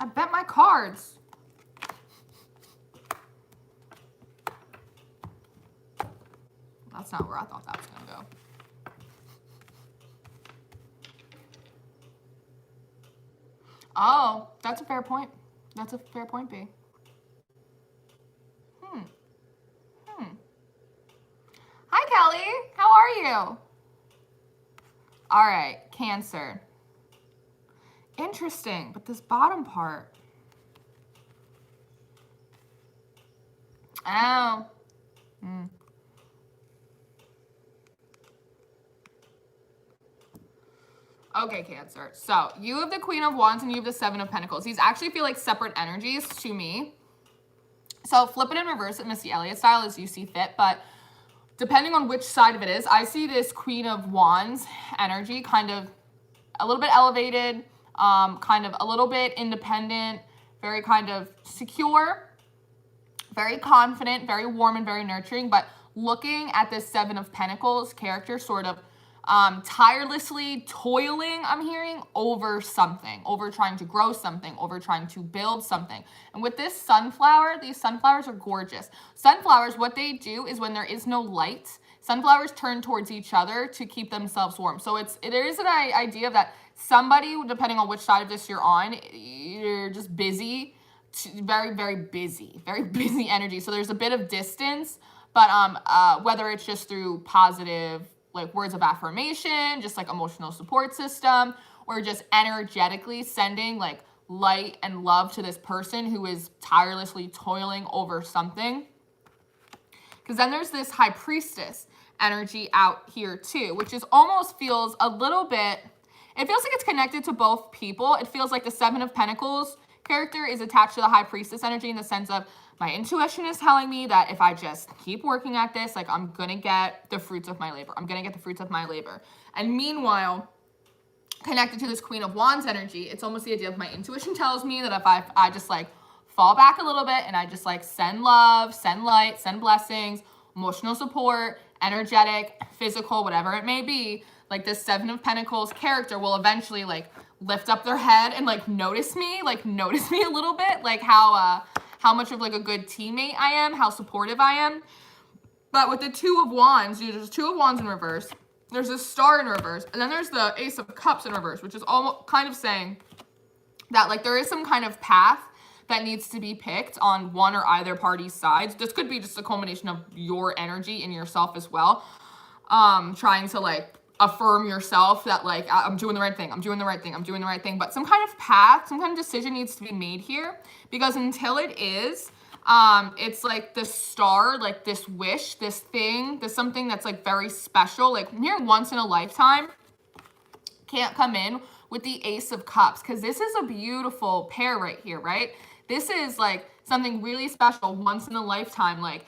I bet my cards. That's not where I thought that was going to go. Oh, that's a fair point. That's a fair point, B. Hi, Kelly. How are you? All right, Cancer. Interesting, but this bottom part. Oh. Okay, Cancer. So you have the Queen of Wands and you have the 7 of Pentacles. These actually feel like separate energies to me. So flip it and reverse it, Missy Elliott style, as you see fit. But depending on which side of it is, I see this Queen of Wands energy kind of a little bit elevated, kind of a little bit independent, very kind of secure, very confident, very warm and very nurturing. But looking at this 7 of Pentacles character, sort of tirelessly toiling, I'm hearing, over something, over trying to grow something, over trying to build something. And with this sunflower, these sunflowers are gorgeous. Sunflowers, what they do is when there is no light, sunflowers turn towards each other to keep themselves warm. So there is an idea that somebody, depending on which side of this you're on, you're just busy, very, very busy energy. So there's a bit of distance, but whether it's just through positive, like words of affirmation, just like emotional support system, or just energetically sending like light and love to this person who is tirelessly toiling over something. Because then there's this High Priestess energy out here too, which is almost feels a little bit, it feels like it's connected to both people. It feels like the Seven of Pentacles character is attached to the High Priestess energy in the sense of my intuition is telling me that if I just keep working at this, like I'm gonna get the fruits of my labor. I'm gonna get the fruits of my labor. And meanwhile, connected to this Queen of Wands energy, it's almost the idea of my intuition tells me that if I just like fall back a little bit and I just like send love, send light, send blessings, emotional support, energetic, physical, whatever it may be, like this Seven of Pentacles character will eventually like lift up their head and like notice me a little bit, like how much of like a good teammate I am, how supportive I am. But with the Two of Wands, there's Two of Wands in reverse, there's a Star in reverse, and then there's the Ace of Cups in reverse, which is almost kind of saying that like there is some kind of path that needs to be picked on one or either party's sides. This could be just a culmination of your energy in yourself as well. Trying to like affirm yourself that like, I'm doing the right thing, I'm doing the right thing, I'm doing the right thing. But some kind of path, some kind of decision needs to be made here, because until it is, it's like the star, like this wish, this thing, this something that's like very special, like here once in a lifetime, can't come in with the Ace of Cups, because this is a beautiful pair right here, right? This is like something really special, once in a lifetime, like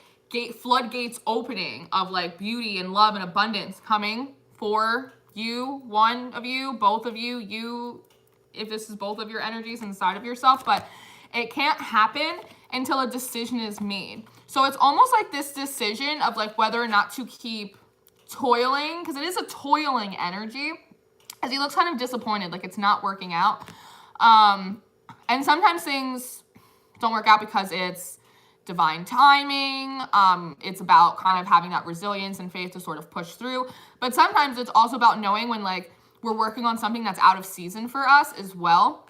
floodgates opening of like beauty and love and abundance coming for you, one of you, both of you, if this is both of your energies inside of yourself, but it can't happen until a decision is made. So it's almost like this decision of like whether or not to keep toiling, because it is a toiling energy, as he looks kind of disappointed, like it's not working out. And sometimes things don't work out because it's divine timing. It's about kind of having that resilience and faith to sort of push through. But sometimes it's also about knowing when like we're working on something that's out of season for us as well.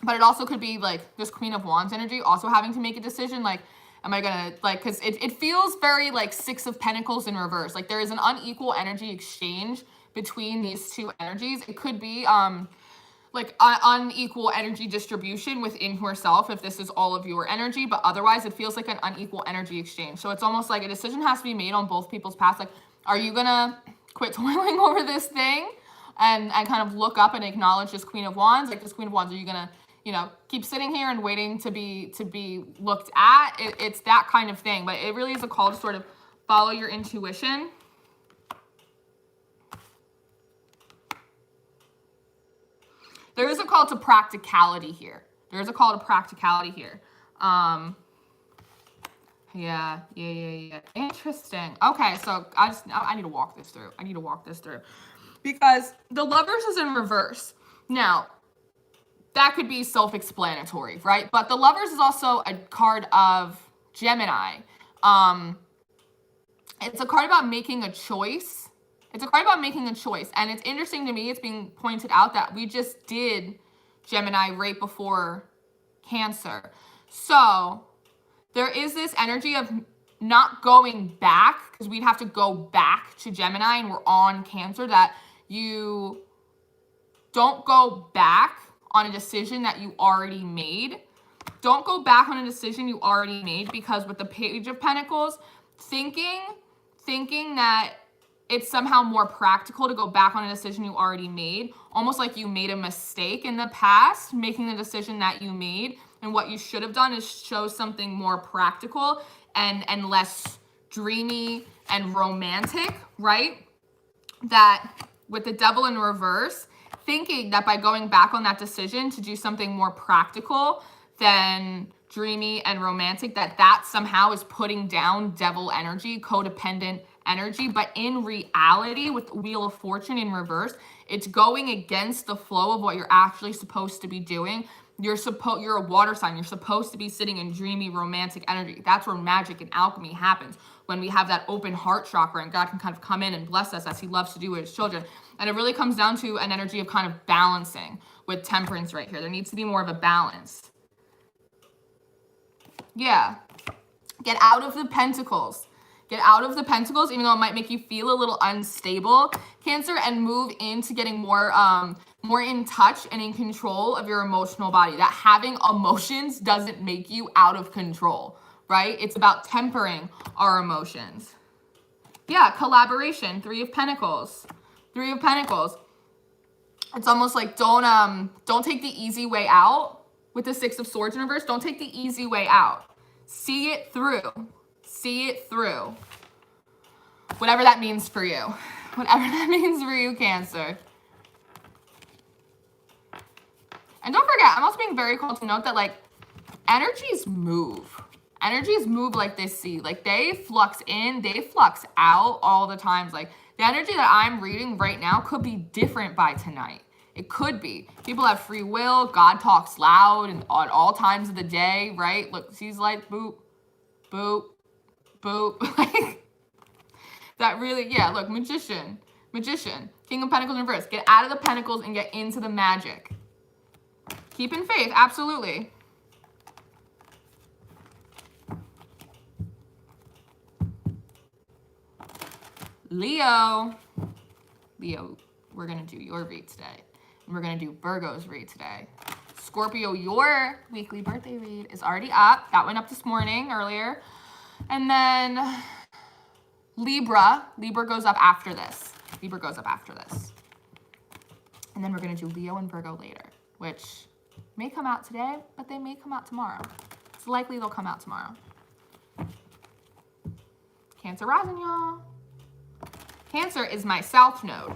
But it also could be like this Queen of Wands energy also having to make a decision, like, am I gonna, like, because it feels very like Six of Pentacles in reverse. Like there is an unequal energy exchange between these two energies. It could be like unequal energy distribution within herself if this is all of your energy, but otherwise it feels like an unequal energy exchange. So it's almost like a decision has to be made on both people's paths. Like, are you gonna quit toiling over this thing and kind of look up and acknowledge this Queen of Wands? Like this Queen of Wands, are you gonna, you know, keep sitting here and waiting to be looked at? It's that kind of thing, but it really is a call to sort of follow your intuition. There is a call to practicality here. There is a call to practicality here. Yeah. Interesting. Okay, so I need to walk this through. Because the Lovers is in reverse. Now, that could be self-explanatory, right? But the Lovers is also a card of Gemini. It's a card about making a choice. And it's interesting to me, it's being pointed out that we just did Gemini right before Cancer. So there is this energy of not going back, because we'd have to go back to Gemini and we're on Cancer, that you don't go back on a decision that you already made. Don't go back on a decision you already made, because with the Page of Pentacles, thinking that it's somehow more practical to go back on a decision you already made, almost like you made a mistake in the past, making the decision that you made, and what you should have done is show something more practical and less dreamy and romantic, right? That with the Devil in reverse, thinking that by going back on that decision to do something more practical than dreamy and romantic, that somehow is putting down devil energy, codependent energy. But in reality, with Wheel of Fortune in reverse, it's going against the flow of what you're actually supposed to be doing. You're a water sign. You're supposed to be sitting in dreamy, romantic energy. That's where magic and alchemy happens, when we have that open heart chakra and God can kind of come in and bless us as he loves to do with his children. And it really comes down to an energy of kind of balancing with Temperance right here. There needs to be more of a balance. Yeah. Get out of the Pentacles. Get out of the Pentacles, even though it might make you feel a little unstable, Cancer, and move into getting more in touch and in control of your emotional body. That having emotions doesn't make you out of control, right? It's about tempering our emotions. Yeah, collaboration, 3 of Pentacles. 3 of Pentacles. It's almost like don't take the easy way out with the 6 of Swords in reverse. Don't take the easy way out. See it through. See it through. Whatever that means for you. Whatever that means for you, Cancer. And don't forget, I'm also being very called to note that, like, energies move. Energies move like this sea. Like, they flux in, they flux out all the times. Like, the energy that I'm reading right now could be different by tonight. It could be. People have free will. God talks loud and at all times of the day, right? Look, sees light, boop, boop, boop. Like, that really, yeah, look, Magician. Magician. King of Pentacles in reverse. Get out of the Pentacles and get into the magic. Keep in faith, absolutely. Leo, we're going to do your read today. And we're going to do Virgo's read today. Scorpio, your weekly birthday read is already up. That went up this morning, earlier. And then Libra goes up after this. Libra goes up after this. And then we're going to do Leo and Virgo later, which may come out today, but they may come out tomorrow. It's likely they'll come out tomorrow. Cancer rising, y'all. Cancer is my south node.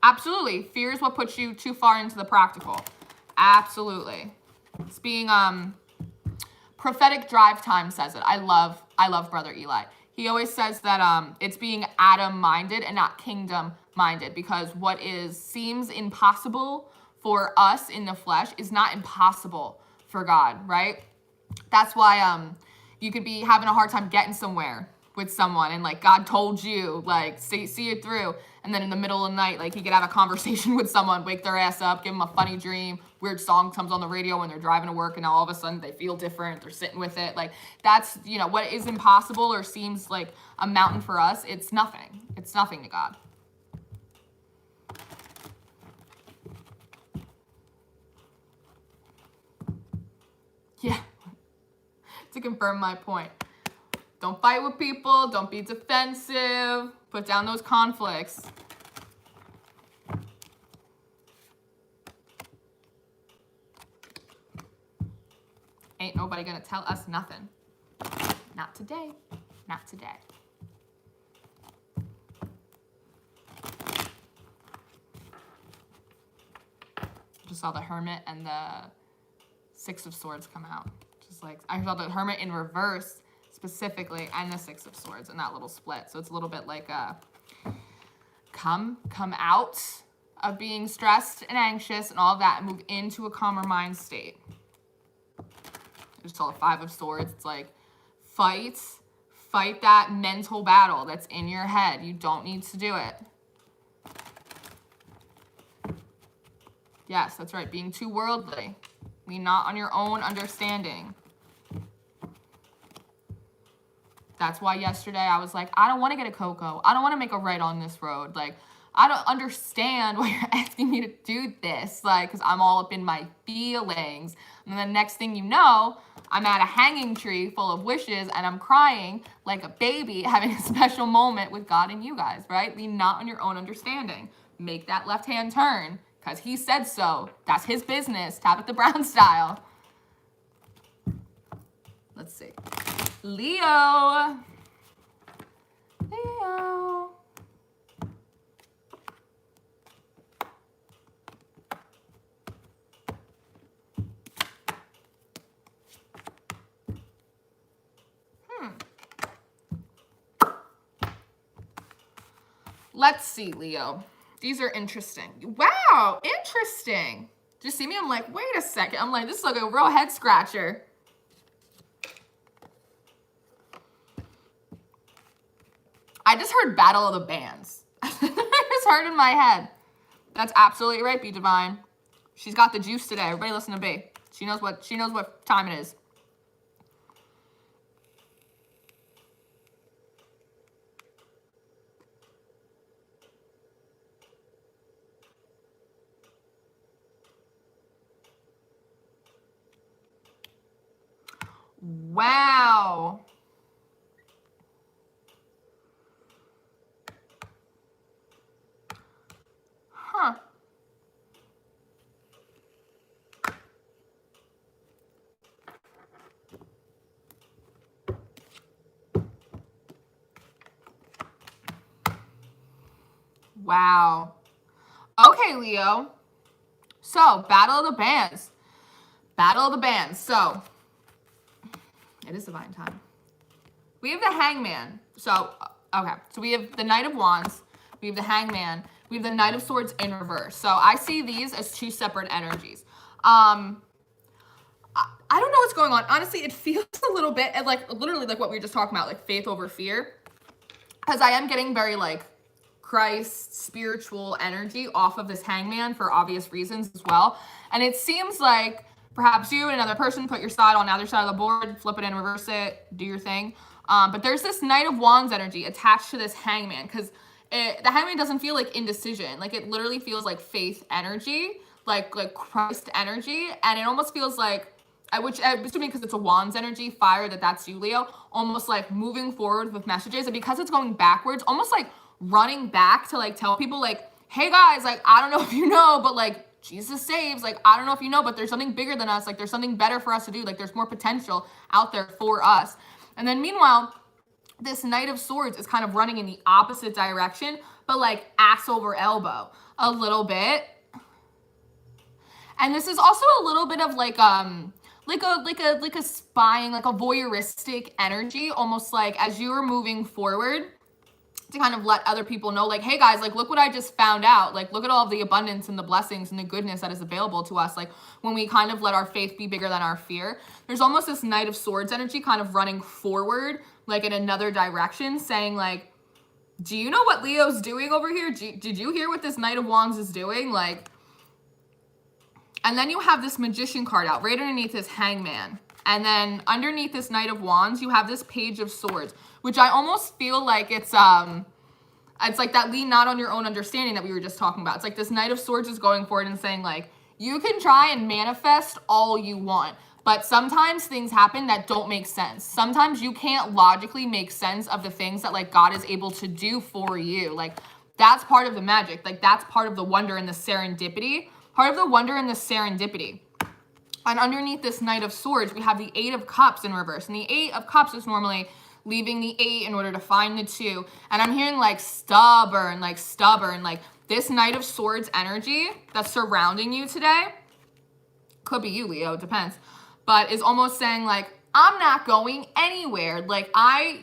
Absolutely. Fear is what puts you too far into the practical. Absolutely. It's being prophetic drive time says it. I love Brother Eli. He always says that it's being Adam minded and not kingdom minded, because what seems impossible for us in the flesh is not impossible for God, right? That's why you could be having a hard time getting somewhere with someone, and like God told you, like see it through, and then in the middle of the night, like you could have a conversation with someone, wake their ass up, give them a funny dream, weird song comes on the radio when they're driving to work, and now all of a sudden they feel different, they're sitting with it. Like, that's, you know, what is impossible or seems like a mountain for us, it's nothing to God. Yeah, to confirm my point. Don't fight with people. Don't be defensive. Put down those conflicts. Ain't nobody gonna tell us nothing. Not today. Not today. Just saw the Hermit and the 6 of Swords come out. Just like, I saw the Hermit in reverse specifically, and the 6 of Swords in that little split. So it's a little bit like come out of being stressed and anxious and all of that and move into a calmer mind state. I just saw the 5 of Swords. It's like, fight that mental battle that's in your head. You don't need to do it. Yes, that's right. Being too worldly. Lean not on your own understanding. That's why yesterday I was like, I don't want to get a cocoa. I don't want to make a right on this road. Like, I don't understand why you're asking me to do this. Like, because I'm all up in my feelings. And then the next thing you know, I'm at a hanging tree full of wishes and I'm crying like a baby, having a special moment with God and you guys, right? Lean not on your own understanding. Make that left-hand turn because he said so. That's his business. Tabitha Brown style. Let's see. Leo. Let's see, Leo. These are interesting. Wow, interesting. Did you see me? I'm like, wait a second. I'm like, this is like a real head scratcher. I just heard Battle of the Bands. I just heard in my head. That's absolutely right, Be Divine. She's got the juice today. Everybody listen to B. She knows what time it is. Wow. Huh. Wow. Okay, Leo. So, Battle of the Bands. Battle of the Bands. So, it is divine time. We have the Hangman. So, okay. So, we have the Knight of Wands. We have the Hangman. We have the Knight of Swords in reverse. So, I see these as two separate energies. I don't know what's going on. Honestly, it feels a little bit like, literally like what we were just talking about, like faith over fear. Because I am getting very, like, Christ spiritual energy off of this Hangman for obvious reasons as well. And it seems like perhaps you and another person put your side on the other side of the board, flip it and reverse it, do your thing. But there's this Knight of Wands energy attached to this Hangman, because the Hangman doesn't feel like indecision. Like, it literally feels like faith energy, like Christ energy. And it almost feels like, which I'm assuming because it's a Wands energy, fire, that's you, Leo, almost like moving forward with messages. And because it's going backwards, almost like running back to like tell people like, hey guys, like, I don't know if you know, but like Jesus saves, like, I don't know if you know, but there's something bigger than us. Like, there's something better for us to do. Like, there's more potential out there for us. And then meanwhile, this Knight of Swords is kind of running in the opposite direction, but like ass over elbow a little bit. And this is also a little bit of like a spying, like a voyeuristic energy, almost like as you are moving forward to kind of let other people know, like, hey guys, like, look what I just found out. Like, look at all of the abundance and the blessings and the goodness that is available to us. Like, when we kind of let our faith be bigger than our fear, there's almost this Knight of Swords energy kind of running forward, like in another direction, saying like, do you know what Leo's doing over here? Did you hear what this Knight of Wands is doing? Like, and then you have this Magician card out right underneath this Hangman. And then underneath this Knight of Wands, you have this Page of Swords, which I almost feel like it's like that lean not on your own understanding that we were just talking about. It's like this Knight of Swords is going forward and saying like, you can try and manifest all you want, but sometimes things happen that don't make sense. Sometimes you can't logically make sense of the things that like God is able to do for you. Like, that's part of the magic. Like, that's part of the wonder and the serendipity. Part of the wonder and the serendipity. And underneath this Knight of Swords, we have the Eight of Cups in reverse. And the Eight of Cups is normally leaving the 8 in order to find the 2. And I'm hearing like stubborn, like this Knight of Swords energy that's surrounding you today. Could be you, Leo, it depends. But is almost saying like, I'm not going anywhere. Like,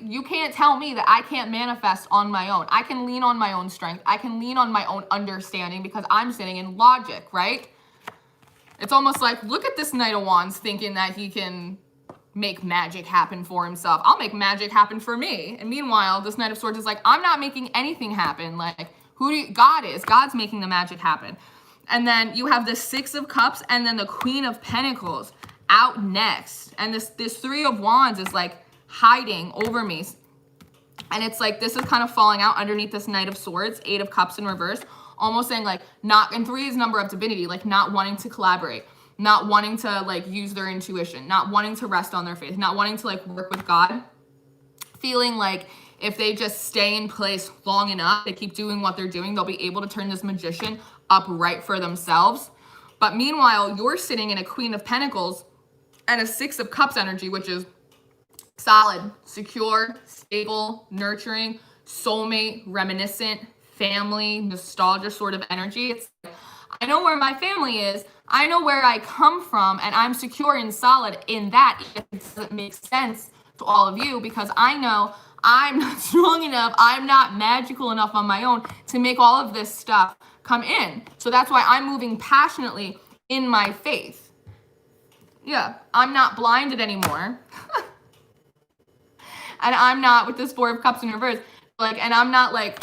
you can't tell me that I can't manifest on my own. I can lean on my own strength. I can lean on my own understanding because I'm sitting in logic, right? It's almost like, look at this Knight of Wands thinking that he can make magic happen for himself. I'll make magic happen for me. And meanwhile, this Knight of Swords is like, I'm not making anything happen. Like, God is. God's making the magic happen. And then you have the Six of Cups and then the Queen of Pentacles out next. And this Three of Wands is like hiding over me. And it's like, this is kind of falling out underneath this Knight of Swords, Eight of Cups in reverse, almost saying like, not, and 3 is number of divinity, like not wanting to collaborate, not wanting to like use their intuition, not wanting to rest on their faith, not wanting to like work with God, feeling like if they just stay in place long enough, they keep doing what they're doing, they'll be able to turn this magician upright for themselves. But meanwhile, you're sitting in a Queen of Pentacles and a Six of Cups energy, which is solid, secure, stable, nurturing, soulmate, reminiscent, family, nostalgia sort of energy. It's like, I know where my family is, I know where I come from, and I'm secure and solid in that. It doesn't make sense to all of you because I know I'm not strong enough, I'm not magical enough on my own to make all of this stuff come in. So that's why I'm moving passionately in my faith. Yeah, I'm not blinded anymore. And I'm not with this Four of Cups in reverse, like, and I'm not like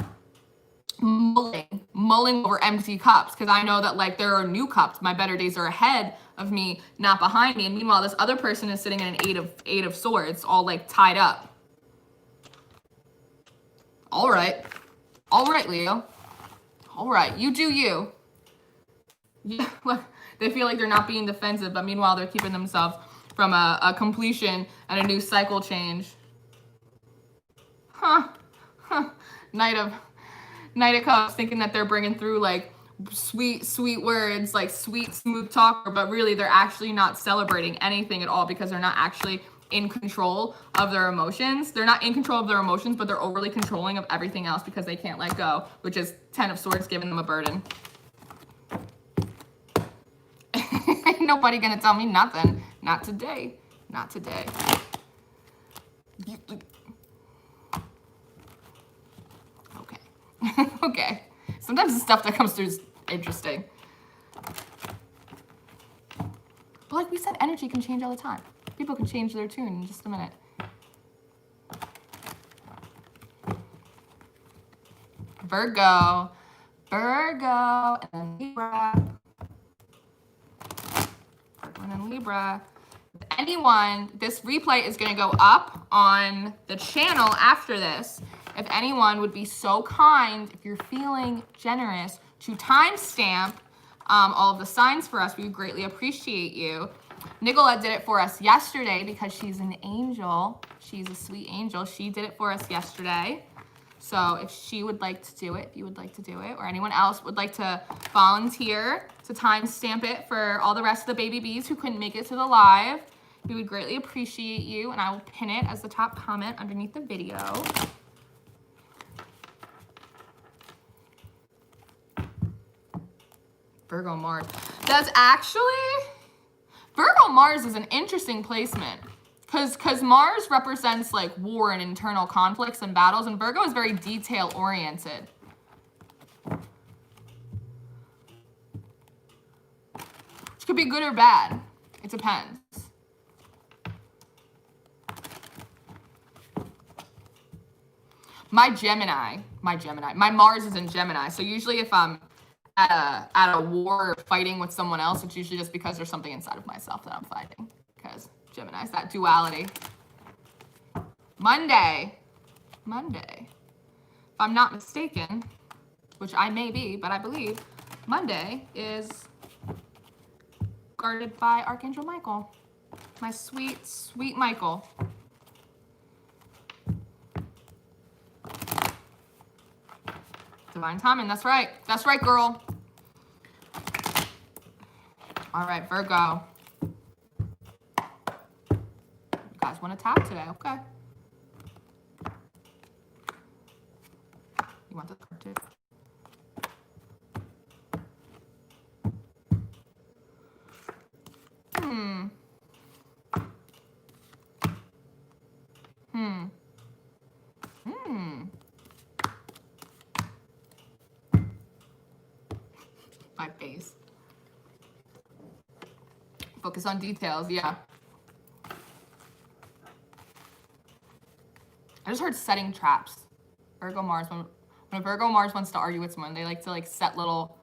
mulling over empty cups because I know that like there are new cups. My better days are ahead of me, not behind me. And meanwhile, this other person is sitting in an eight of swords, all like tied up. All right, Leo. All right, you do you. Yeah, look, they feel like they're not being defensive, but meanwhile, they're keeping themselves from a completion and a new cycle change. Huh. Knight of Cups, thinking that they're bringing through like sweet words, like sweet, smooth talker, but really they're actually not celebrating anything at all because they're not actually in control of their emotions. They're not in control of their emotions, but they're overly controlling of everything else because they can't let go, which is 10 of Swords giving them a burden. Ain't nobody gonna tell me nothing. Not today. Not today. Okay. Okay. Sometimes the stuff that comes through is interesting. But like we said, energy can change all the time. People can change their tune in just a minute. Virgo, and then Libra. And then Libra. If anyone, this replay is going to go up on the channel after this. If anyone would be so kind, if you're feeling generous, to timestamp all of the signs for us, we would greatly appreciate you. Nicola did it for us yesterday because she's an angel. She's a sweet angel. She did it for us yesterday. So if she would like to do it, if you would like to do it, or anyone else would like to volunteer to timestamp it for all the rest of the baby bees who couldn't make it to the live, we would greatly appreciate you, and I will pin it as the top comment underneath the video. Virgo Mars. That's actually, Virgo Mars is an interesting placement. Because Mars represents like war and internal conflicts and battles, and Virgo is very detail oriented. Which could be good or bad. It depends. My Mars is in Gemini. So usually if I'm at a war or fighting with someone else, it's usually just because there's something inside of myself that I'm fighting. Because Gemini's that duality. Monday. If I'm not mistaken, which I may be, but I believe, Monday is guarded by Archangel Michael. My sweet, sweet Michael. Divine timing, that's right. That's right, girl. All right, Virgo. You guys want to tap today? Okay. You want the card too? My face. Focus on details, yeah. I just heard setting traps. Virgo Mars, when Virgo Mars wants to argue with someone, they like to like set little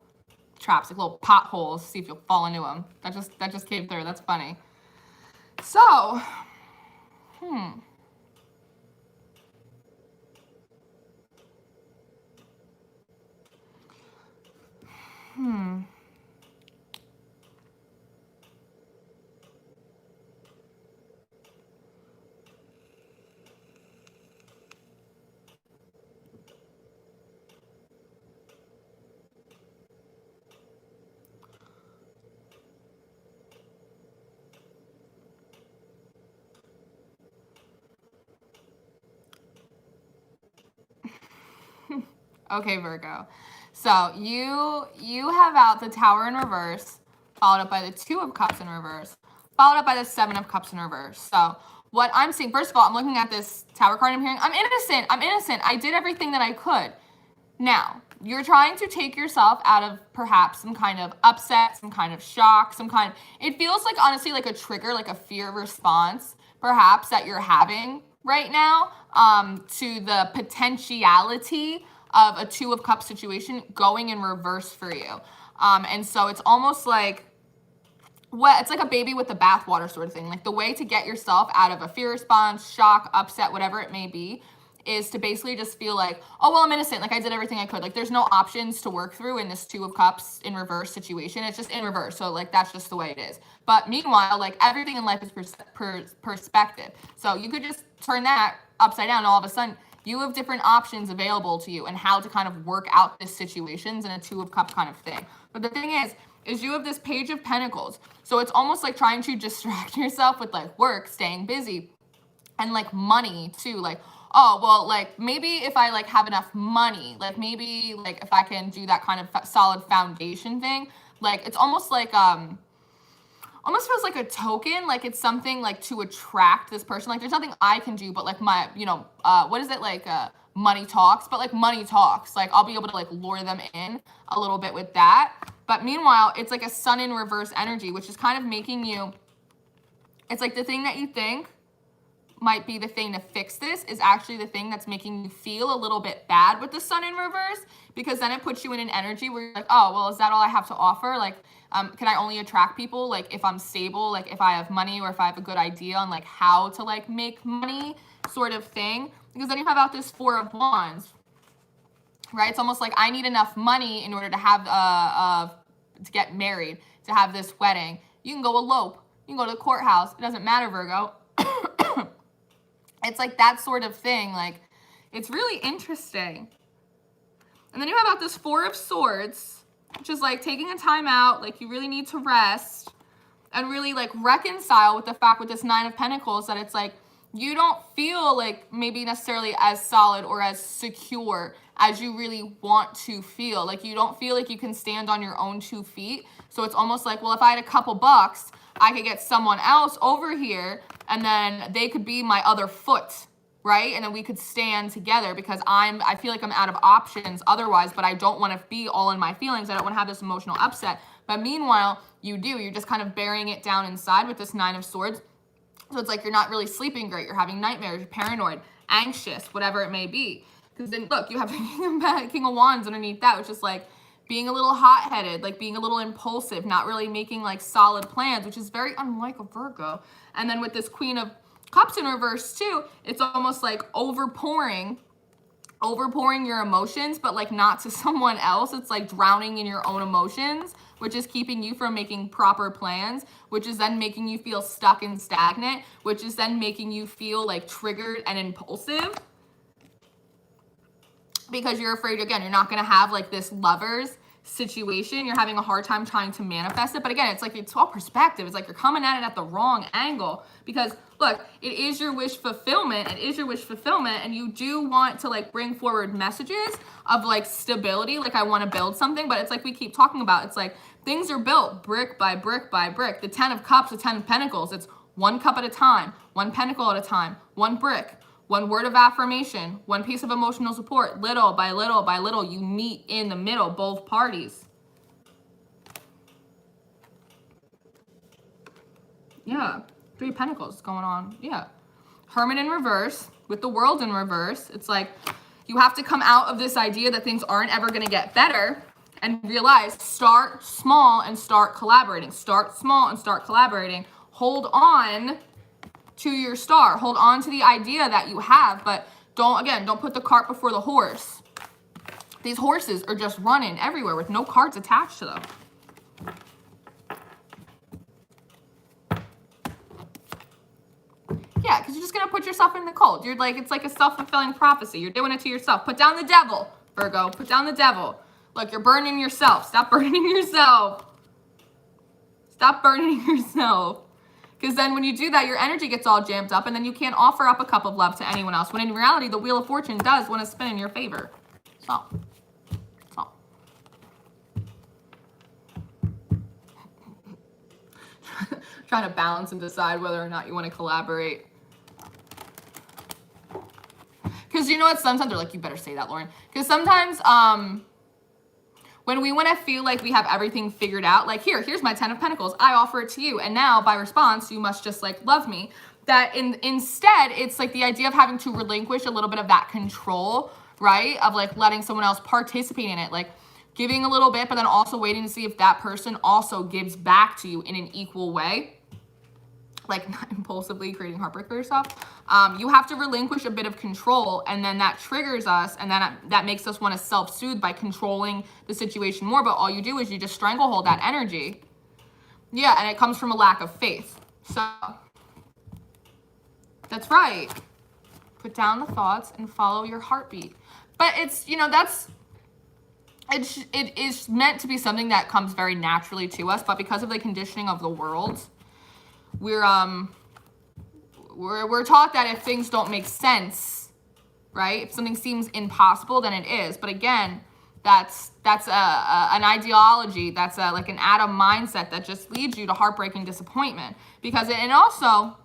traps, like little potholes, see if you'll fall into them. That just came through. That's funny. So, okay, Virgo. So you have out the Tower in reverse, followed up by the Two of Cups in reverse, followed up by the Seven of Cups in reverse. So what I'm seeing, first of all, I'm looking at this Tower card. I'm hearing, I'm innocent. I did everything that I could. Now, you're trying to take yourself out of perhaps some kind of upset, some kind of shock, it feels like honestly like a trigger, like a fear response, perhaps that you're having right now to the potentiality of a Two of Cups situation going in reverse for you. And so it's almost like, it's like a baby with the bathwater sort of thing. Like the way to get yourself out of a fear response, shock, upset, whatever it may be, is to basically just feel like, oh, well, I'm innocent. Like I did everything I could. Like there's no options to work through in this Two of Cups in reverse situation. It's just in reverse. So like, that's just the way it is. But meanwhile, like everything in life is perspective. So you could just turn that upside down. And all of a sudden you have different options available to you and how to kind of work out this situations in a Two of Cups kind of thing. But the thing is you have this Page of Pentacles. So it's almost like trying to distract yourself with like work, staying busy, and like money too. Like, oh, well, like maybe if I like have enough money, like maybe like if I can do that kind of solid foundation thing, like it's almost like, almost feels like a token, like it's something like to attract this person. Like there's nothing I can do, but like my, you know, what is it, like money talks, but like money talks. Like I'll be able to like lure them in a little bit with that. But meanwhile, it's like a sun in reverse energy, which is kind of making you, it's like the thing that you think might be the thing to fix this is actually the thing that's making you feel a little bit bad with the sun in reverse, because then it puts you in an energy where you're like, oh, well, is that all I have to offer? Like, can I only attract people like if I'm stable, like if I have money or if I have a good idea on like how to like make money sort of thing? Because then you have out this Four of Wands, right? It's almost like I need enough money in order to have to get married, to have this wedding. You can go elope, you can go to the courthouse. It doesn't matter, Virgo. It's like that sort of thing. Like, it's really interesting. And then you have out this Four of Swords, which is like taking a time out. Like you really need to rest and really like reconcile with the fact with this Nine of Pentacles that it's like you don't feel like maybe necessarily as solid or as secure as you really want to feel. Like you don't feel like you can stand on your own 2 feet. So it's almost like, well, if I had a couple bucks, I could get someone else over here and then they could be my other foot, right? And then we could stand together because I feel like I'm out of options otherwise, but I don't want to be all in my feelings. I don't want to have this emotional upset. But meanwhile, you do. You're just kind of burying it down inside with this Nine of Swords. So it's like you're not really sleeping great. You're having nightmares, you're paranoid, anxious, whatever it may be. Because then, look, you have the King of Wands underneath that, which is like being a little hot-headed, like being a little impulsive, not really making like solid plans, which is very unlike a Virgo. And then with this Queen of Cups in reverse too, it's almost like overpouring your emotions, but like not to someone else. It's like drowning in your own emotions, which is keeping you from making proper plans, which is then making you feel stuck and stagnant, which is then making you feel like triggered and impulsive. Because you're afraid, again, you're not going to have like this Lovers situation. You're having a hard time trying to manifest it. But again, it's like it's all perspective. It's like you're coming at it at the wrong angle. Because look, it is your wish fulfillment. It is your wish fulfillment. And you do want to like bring forward messages of like stability. Like I want to build something. But it's like we keep talking about. It's like things are built brick by brick by brick. The 10 of Cups, the 10 of Pentacles. It's 1 cup at a time. 1 pentacle at a time. 1 brick. 1 word of affirmation, 1 piece of emotional support, little by little by little, you meet in the middle, both parties. Yeah, 3 of Pentacles going on, yeah. Hermit in reverse, with the World in reverse, it's like you have to come out of this idea that things aren't ever gonna get better and realize, start small and start collaborating. Start small and start collaborating. Hold on to your star. Hold on to the idea that you have, but don't put the cart before the horse. These horses are just running everywhere with no carts attached to them. Yeah, because you're just going to put yourself in the cold. You're like, it's like a self-fulfilling prophecy. You're doing it to yourself. Put down the devil, Virgo. Put down the devil. Look, you're burning yourself. Stop burning yourself. Stop burning yourself. Because then when you do that, your energy gets all jammed up and then you can't offer up a cup of love to anyone else. When in reality, the Wheel of Fortune does want to spin in your favor. So. Trying to balance and decide whether or not you want to collaborate. Because you know what? Sometimes they're like, you better say that, Lauren. Because sometimes, when we want to feel like we have everything figured out, like here's my 10 of Pentacles, I offer it to you, and now by response, you must just like love me. That instead, it's like the idea of having to relinquish a little bit of that control, right? Of like letting someone else participate in it, like giving a little bit, but then also waiting to see if that person also gives back to you in an equal way. like not impulsively creating heartbreak for yourself, you have to relinquish a bit of control, and then that triggers us, and then that makes us want to self-soothe by controlling the situation more. But all you do is you just stranglehold that energy. Yeah, and it comes from a lack of faith. So that's right. Put down the thoughts and follow your heartbeat. But it's, you know, it is meant to be something that comes very naturally to us, but because of the conditioning of the world, we're taught that if things don't make sense, right? If something seems impossible, then it is. But again, that's an ideology. That's like an Adam mindset that just leads you to heartbreak and disappointment. Because and also,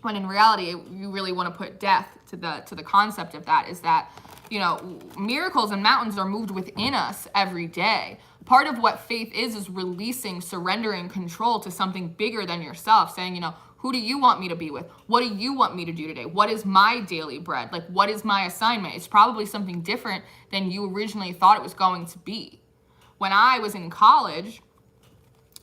when in reality, you really want to put death to the concept of that, is that, you know, miracles and mountains are moved within us every day. Part of what faith is releasing, surrendering control to something bigger than yourself, saying, you know, who do you want me to be with? What do you want me to do today? What is my daily bread? Like, what is my assignment? It's probably something different than you originally thought it was going to be. When I was in college,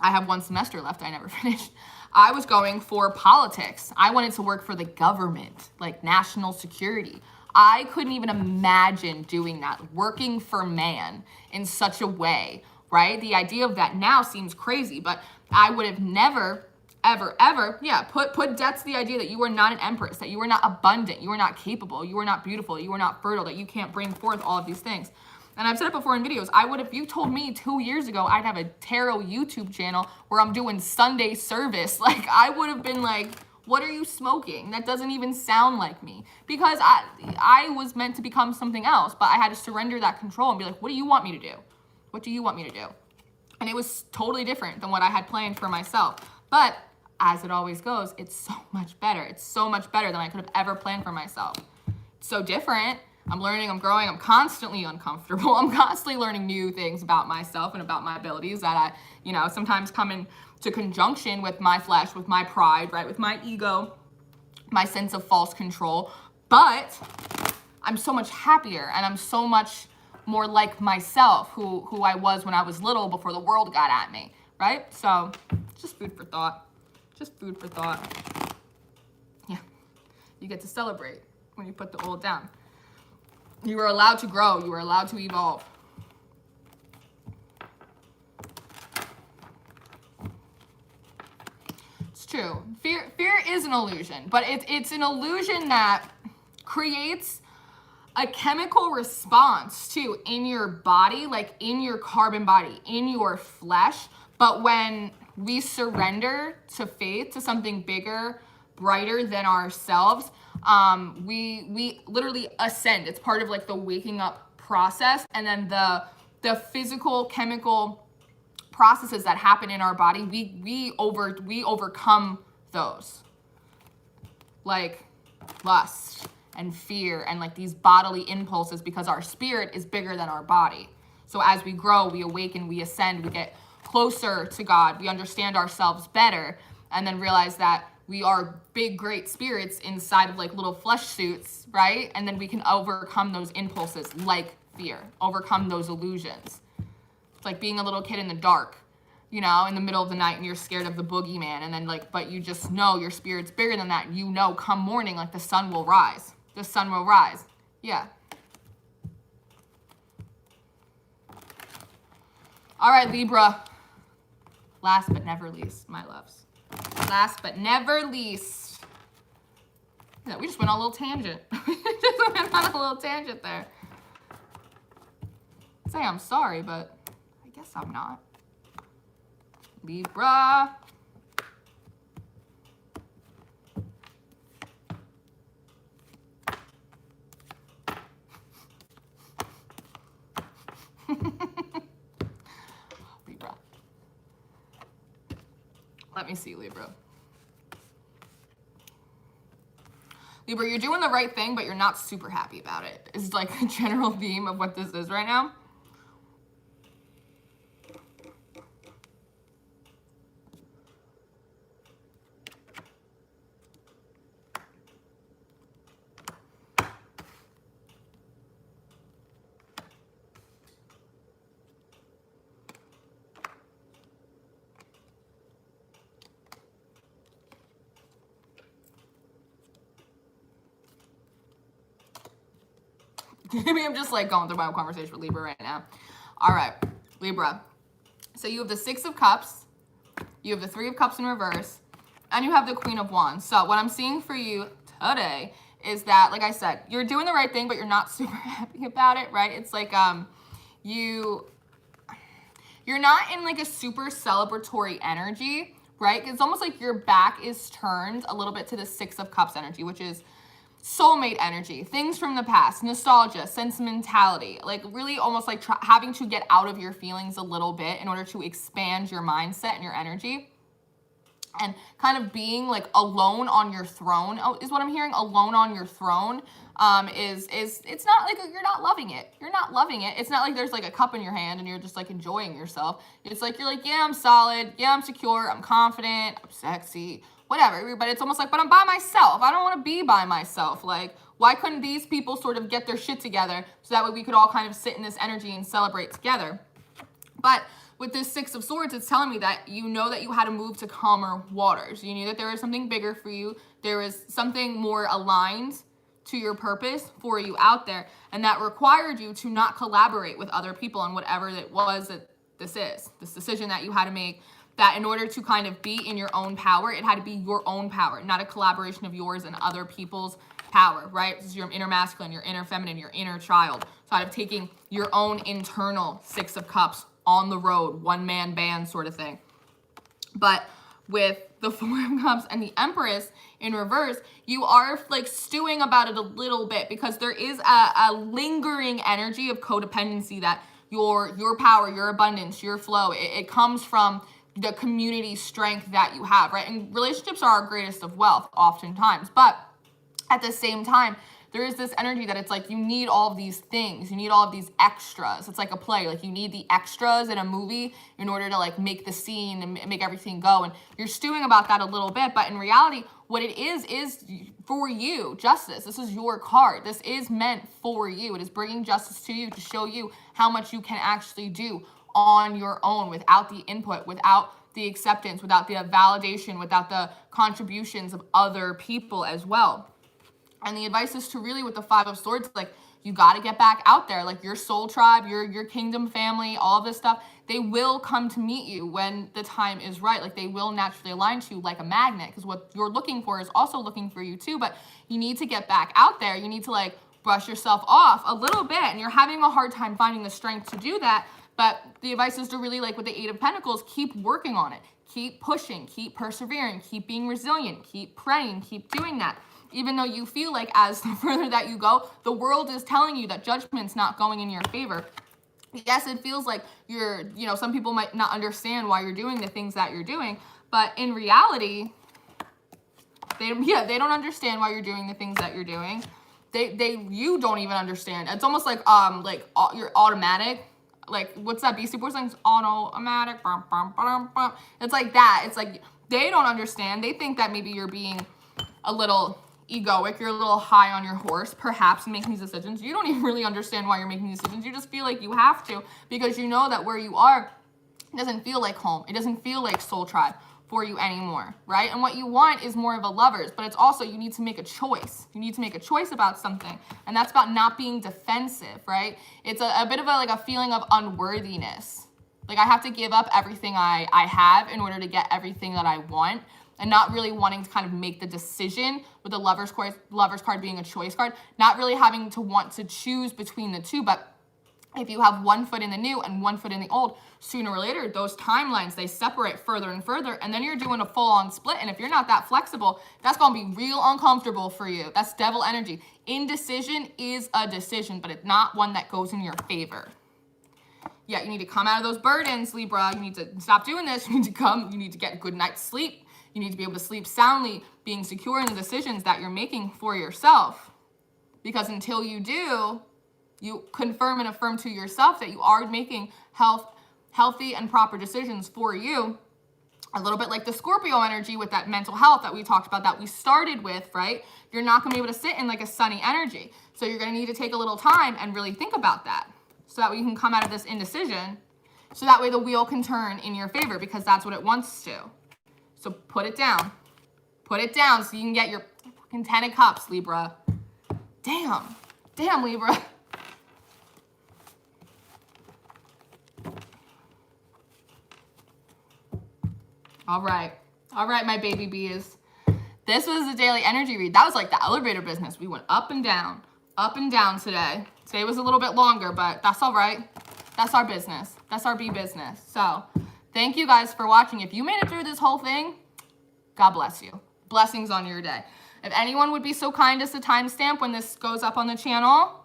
I have one semester left, I never finished. I was going for politics. I wanted to work for the government, like national security. I couldn't even imagine doing that, working for man in such a way, right? The idea of that now seems crazy, but I would have never, ever, ever, yeah, put death to the idea that you are not an empress, that you are not abundant, you are not capable, you are not beautiful, you are not fertile, that you can't bring forth all of these things. And I've said it before in videos, if you told me 2 years ago I'd have a tarot YouTube channel where I'm doing Sunday service, like I would have been like, what are you smoking? That doesn't even sound like me. Because I was meant to become something else, but I had to surrender that control and be like, what do you want me to do? What do you want me to do? And it was totally different than what I had planned for myself. But as it always goes, it's so much better. It's so much better than I could have ever planned for myself. It's so different. I'm learning, I'm growing, I'm constantly uncomfortable. I'm constantly learning new things about myself and about my abilities that I, you know, sometimes come into conjunction with my flesh, with my pride, right? With my ego, my sense of false control. But I'm so much happier and I'm so much more like myself, who I was when I was little before the world got at me, right? So just food for thought. Just food for thought. Yeah, you get to celebrate when you put the old down. You are allowed to grow. You are allowed to evolve. It's true. Fear is an illusion, but it's an illusion that creates a chemical response too in your body, like in your carbon body, in your flesh. But when we surrender to faith, to something bigger, brighter than ourselves, we literally ascend. It's part of like the waking up process, and then the physical chemical processes that happen in our body, we overcome those, like lust and fear and like these bodily impulses, because our spirit is bigger than our body. So as we grow, we awaken, we ascend, we get closer to God, we understand ourselves better, and then realize that we are big, great spirits inside of like little flesh suits, right? And then we can overcome those impulses like fear, overcome those illusions. It's like being a little kid in the dark, you know, in the middle of the night, and you're scared of the boogeyman, and then like, but you just know your spirit's bigger than that. You know, come morning, like the sun will rise. The sun will rise. Yeah. All right, Libra. Last but never least, my loves. Last but never least. Yeah, we just went on a little tangent. We just went on a little tangent there. Say I'm sorry, but I guess I'm not. Libra. Libra. Let me see, Libra. Libra, you're doing the right thing, but you're not super happy about it. It's like the general theme of what this is right now. Maybe I'm just like going through my conversation with Libra right now. All right, Libra. So you have the Six of Cups, you have the Three of Cups in reverse, and you have the Queen of Wands. So what I'm seeing for you today is that, like I said, you're doing the right thing, but you're not super happy about it, right? It's like you're not in like a super celebratory energy, right? It's almost like your back is turned a little bit to the Six of Cups energy, which is soulmate energy, things from the past, nostalgia, sentimentality, like really almost like having to get out of your feelings a little bit in order to expand your mindset and your energy. And kind of being like alone on your throne is what I'm hearing. Alone on your throne is it's not like you're not loving it. You're not loving it. It's not like there's like a cup in your hand and you're just like enjoying yourself. It's like you're like, yeah, I'm solid. Yeah, I'm secure. I'm confident. I'm sexy. Whatever. But it's almost like, but I'm by myself. I don't want to be by myself. Like, why couldn't these people sort of get their shit together so that way we could all kind of sit in this energy and celebrate together? But with this Six of Swords, it's telling me that you know that you had to move to calmer waters. You knew that there was something bigger for you. There was something more aligned to your purpose for you out there. And that required you to not collaborate with other people on whatever it was that this is. This decision that you had to make, that in order to kind of be in your own power, it had to be your own power, not a collaboration of yours and other people's power, right? This is your inner masculine, your inner feminine, your inner child. So out of taking your own internal Six of Cups on the road, one-man band sort of thing. But with the Four of Cups and the Empress in reverse, you are like stewing about it a little bit because there is a lingering energy of codependency that your power, your abundance, your flow, it comes from the community strength that you have, right? And relationships are our greatest of wealth oftentimes, but at the same time, there is this energy that it's like you need all of these things. You need all of these extras. It's like a play. Like you need the extras in a movie in order to like make the scene and make everything go. And you're stewing about that a little bit. But in reality, what it is for you, justice. This is your card. This is meant for you. It is bringing justice to you to show you how much you can actually do on your own without the input, without the acceptance, without the validation, without the contributions of other people as well. And the advice is to really, with the Five of Swords, like you got to get back out there. Like your soul tribe, your kingdom family, all of this stuff, they will come to meet you when the time is right. Like they will naturally align to you like a magnet, because what you're looking for is also looking for you too. But you need to get back out there. You need to like brush yourself off a little bit, and you're having a hard time finding the strength to do that. But the advice is to really, like with the Eight of Pentacles, keep working on it. Keep pushing, keep persevering, keep being resilient, keep praying, keep doing that. Even though you feel like as the further that you go, the world is telling you that judgment's not going in your favor. Yes, it feels like some people might not understand why you're doing the things that you're doing, but in reality, they don't understand why you're doing the things that you're doing. You don't even understand. It's almost like you're automatic. Like, what's that Beastie Boys song? It's automatic. It's like that. It's like they don't understand. They think that maybe you're being a little egoic, you're a little high on your horse, perhaps, in making these decisions. You don't even really understand why you're making these decisions. You just feel like you have to, because you know that where you are doesn't feel like home. It doesn't feel like soul tribe for you anymore, right? And what you want is more of a lover's, but it's also, you need to make a choice. You need to make a choice about something, and that's about not being defensive, right? It's a bit of a feeling of unworthiness. Like, I have to give up everything I have in order to get everything that I want, and not really wanting to kind of make the decision with the lover's card being a choice card, not really having to want to choose between the two. But if you have one foot in the new and one foot in the old, sooner or later, those timelines, they separate further and further, and then you're doing a full-on split. And if you're not that flexible, that's going to be real uncomfortable for you. That's devil energy. Indecision is a decision, but it's not one that goes in your favor. Yeah, you need to come out of those burdens, Libra. You need to stop doing this. You need to get a good night's sleep. You need to be able to sleep soundly, being secure in the decisions that you're making for yourself. Because until you do, you confirm and affirm to yourself that you are making healthy and proper decisions for you. A little bit like the Scorpio energy with that mental health that we talked about, that we started with, right? You're not going to be able to sit in like a sunny energy. So you're going to need to take a little time and really think about that, so that way you can come out of this indecision, so that way the wheel can turn in your favor, because that's what it wants to. So put it down. Put it down so you can get your fucking 10 of Cups, Libra. Damn, Libra. All right, my baby bees. This was the daily energy read. That was like the elevator business. We went up and down today. Today was a little bit longer, but that's all right. That's our business. That's our bee business. So thank you guys for watching. If you made it through this whole thing, God bless you. Blessings on your day. If anyone would be so kind as to timestamp when this goes up on the channel,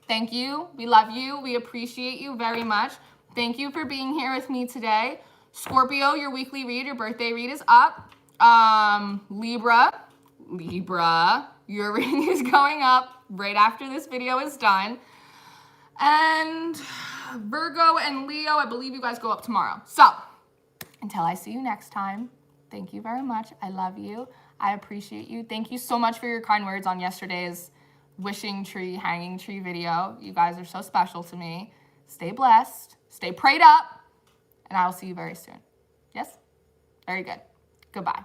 thank you. We love you. We appreciate you very much. Thank you for being here with me today. Scorpio, your weekly read, your birthday read is up. Libra, your reading is going up right after this video is done. And Virgo and Leo, I believe you guys go up tomorrow. So until I see you next time, thank you very much. I love you. I appreciate you. Thank you so much for your kind words on yesterday's wishing tree, hanging tree video. You guys are so special to me. Stay blessed, stay prayed up, and I will see you very soon. Yes? Very good. Goodbye.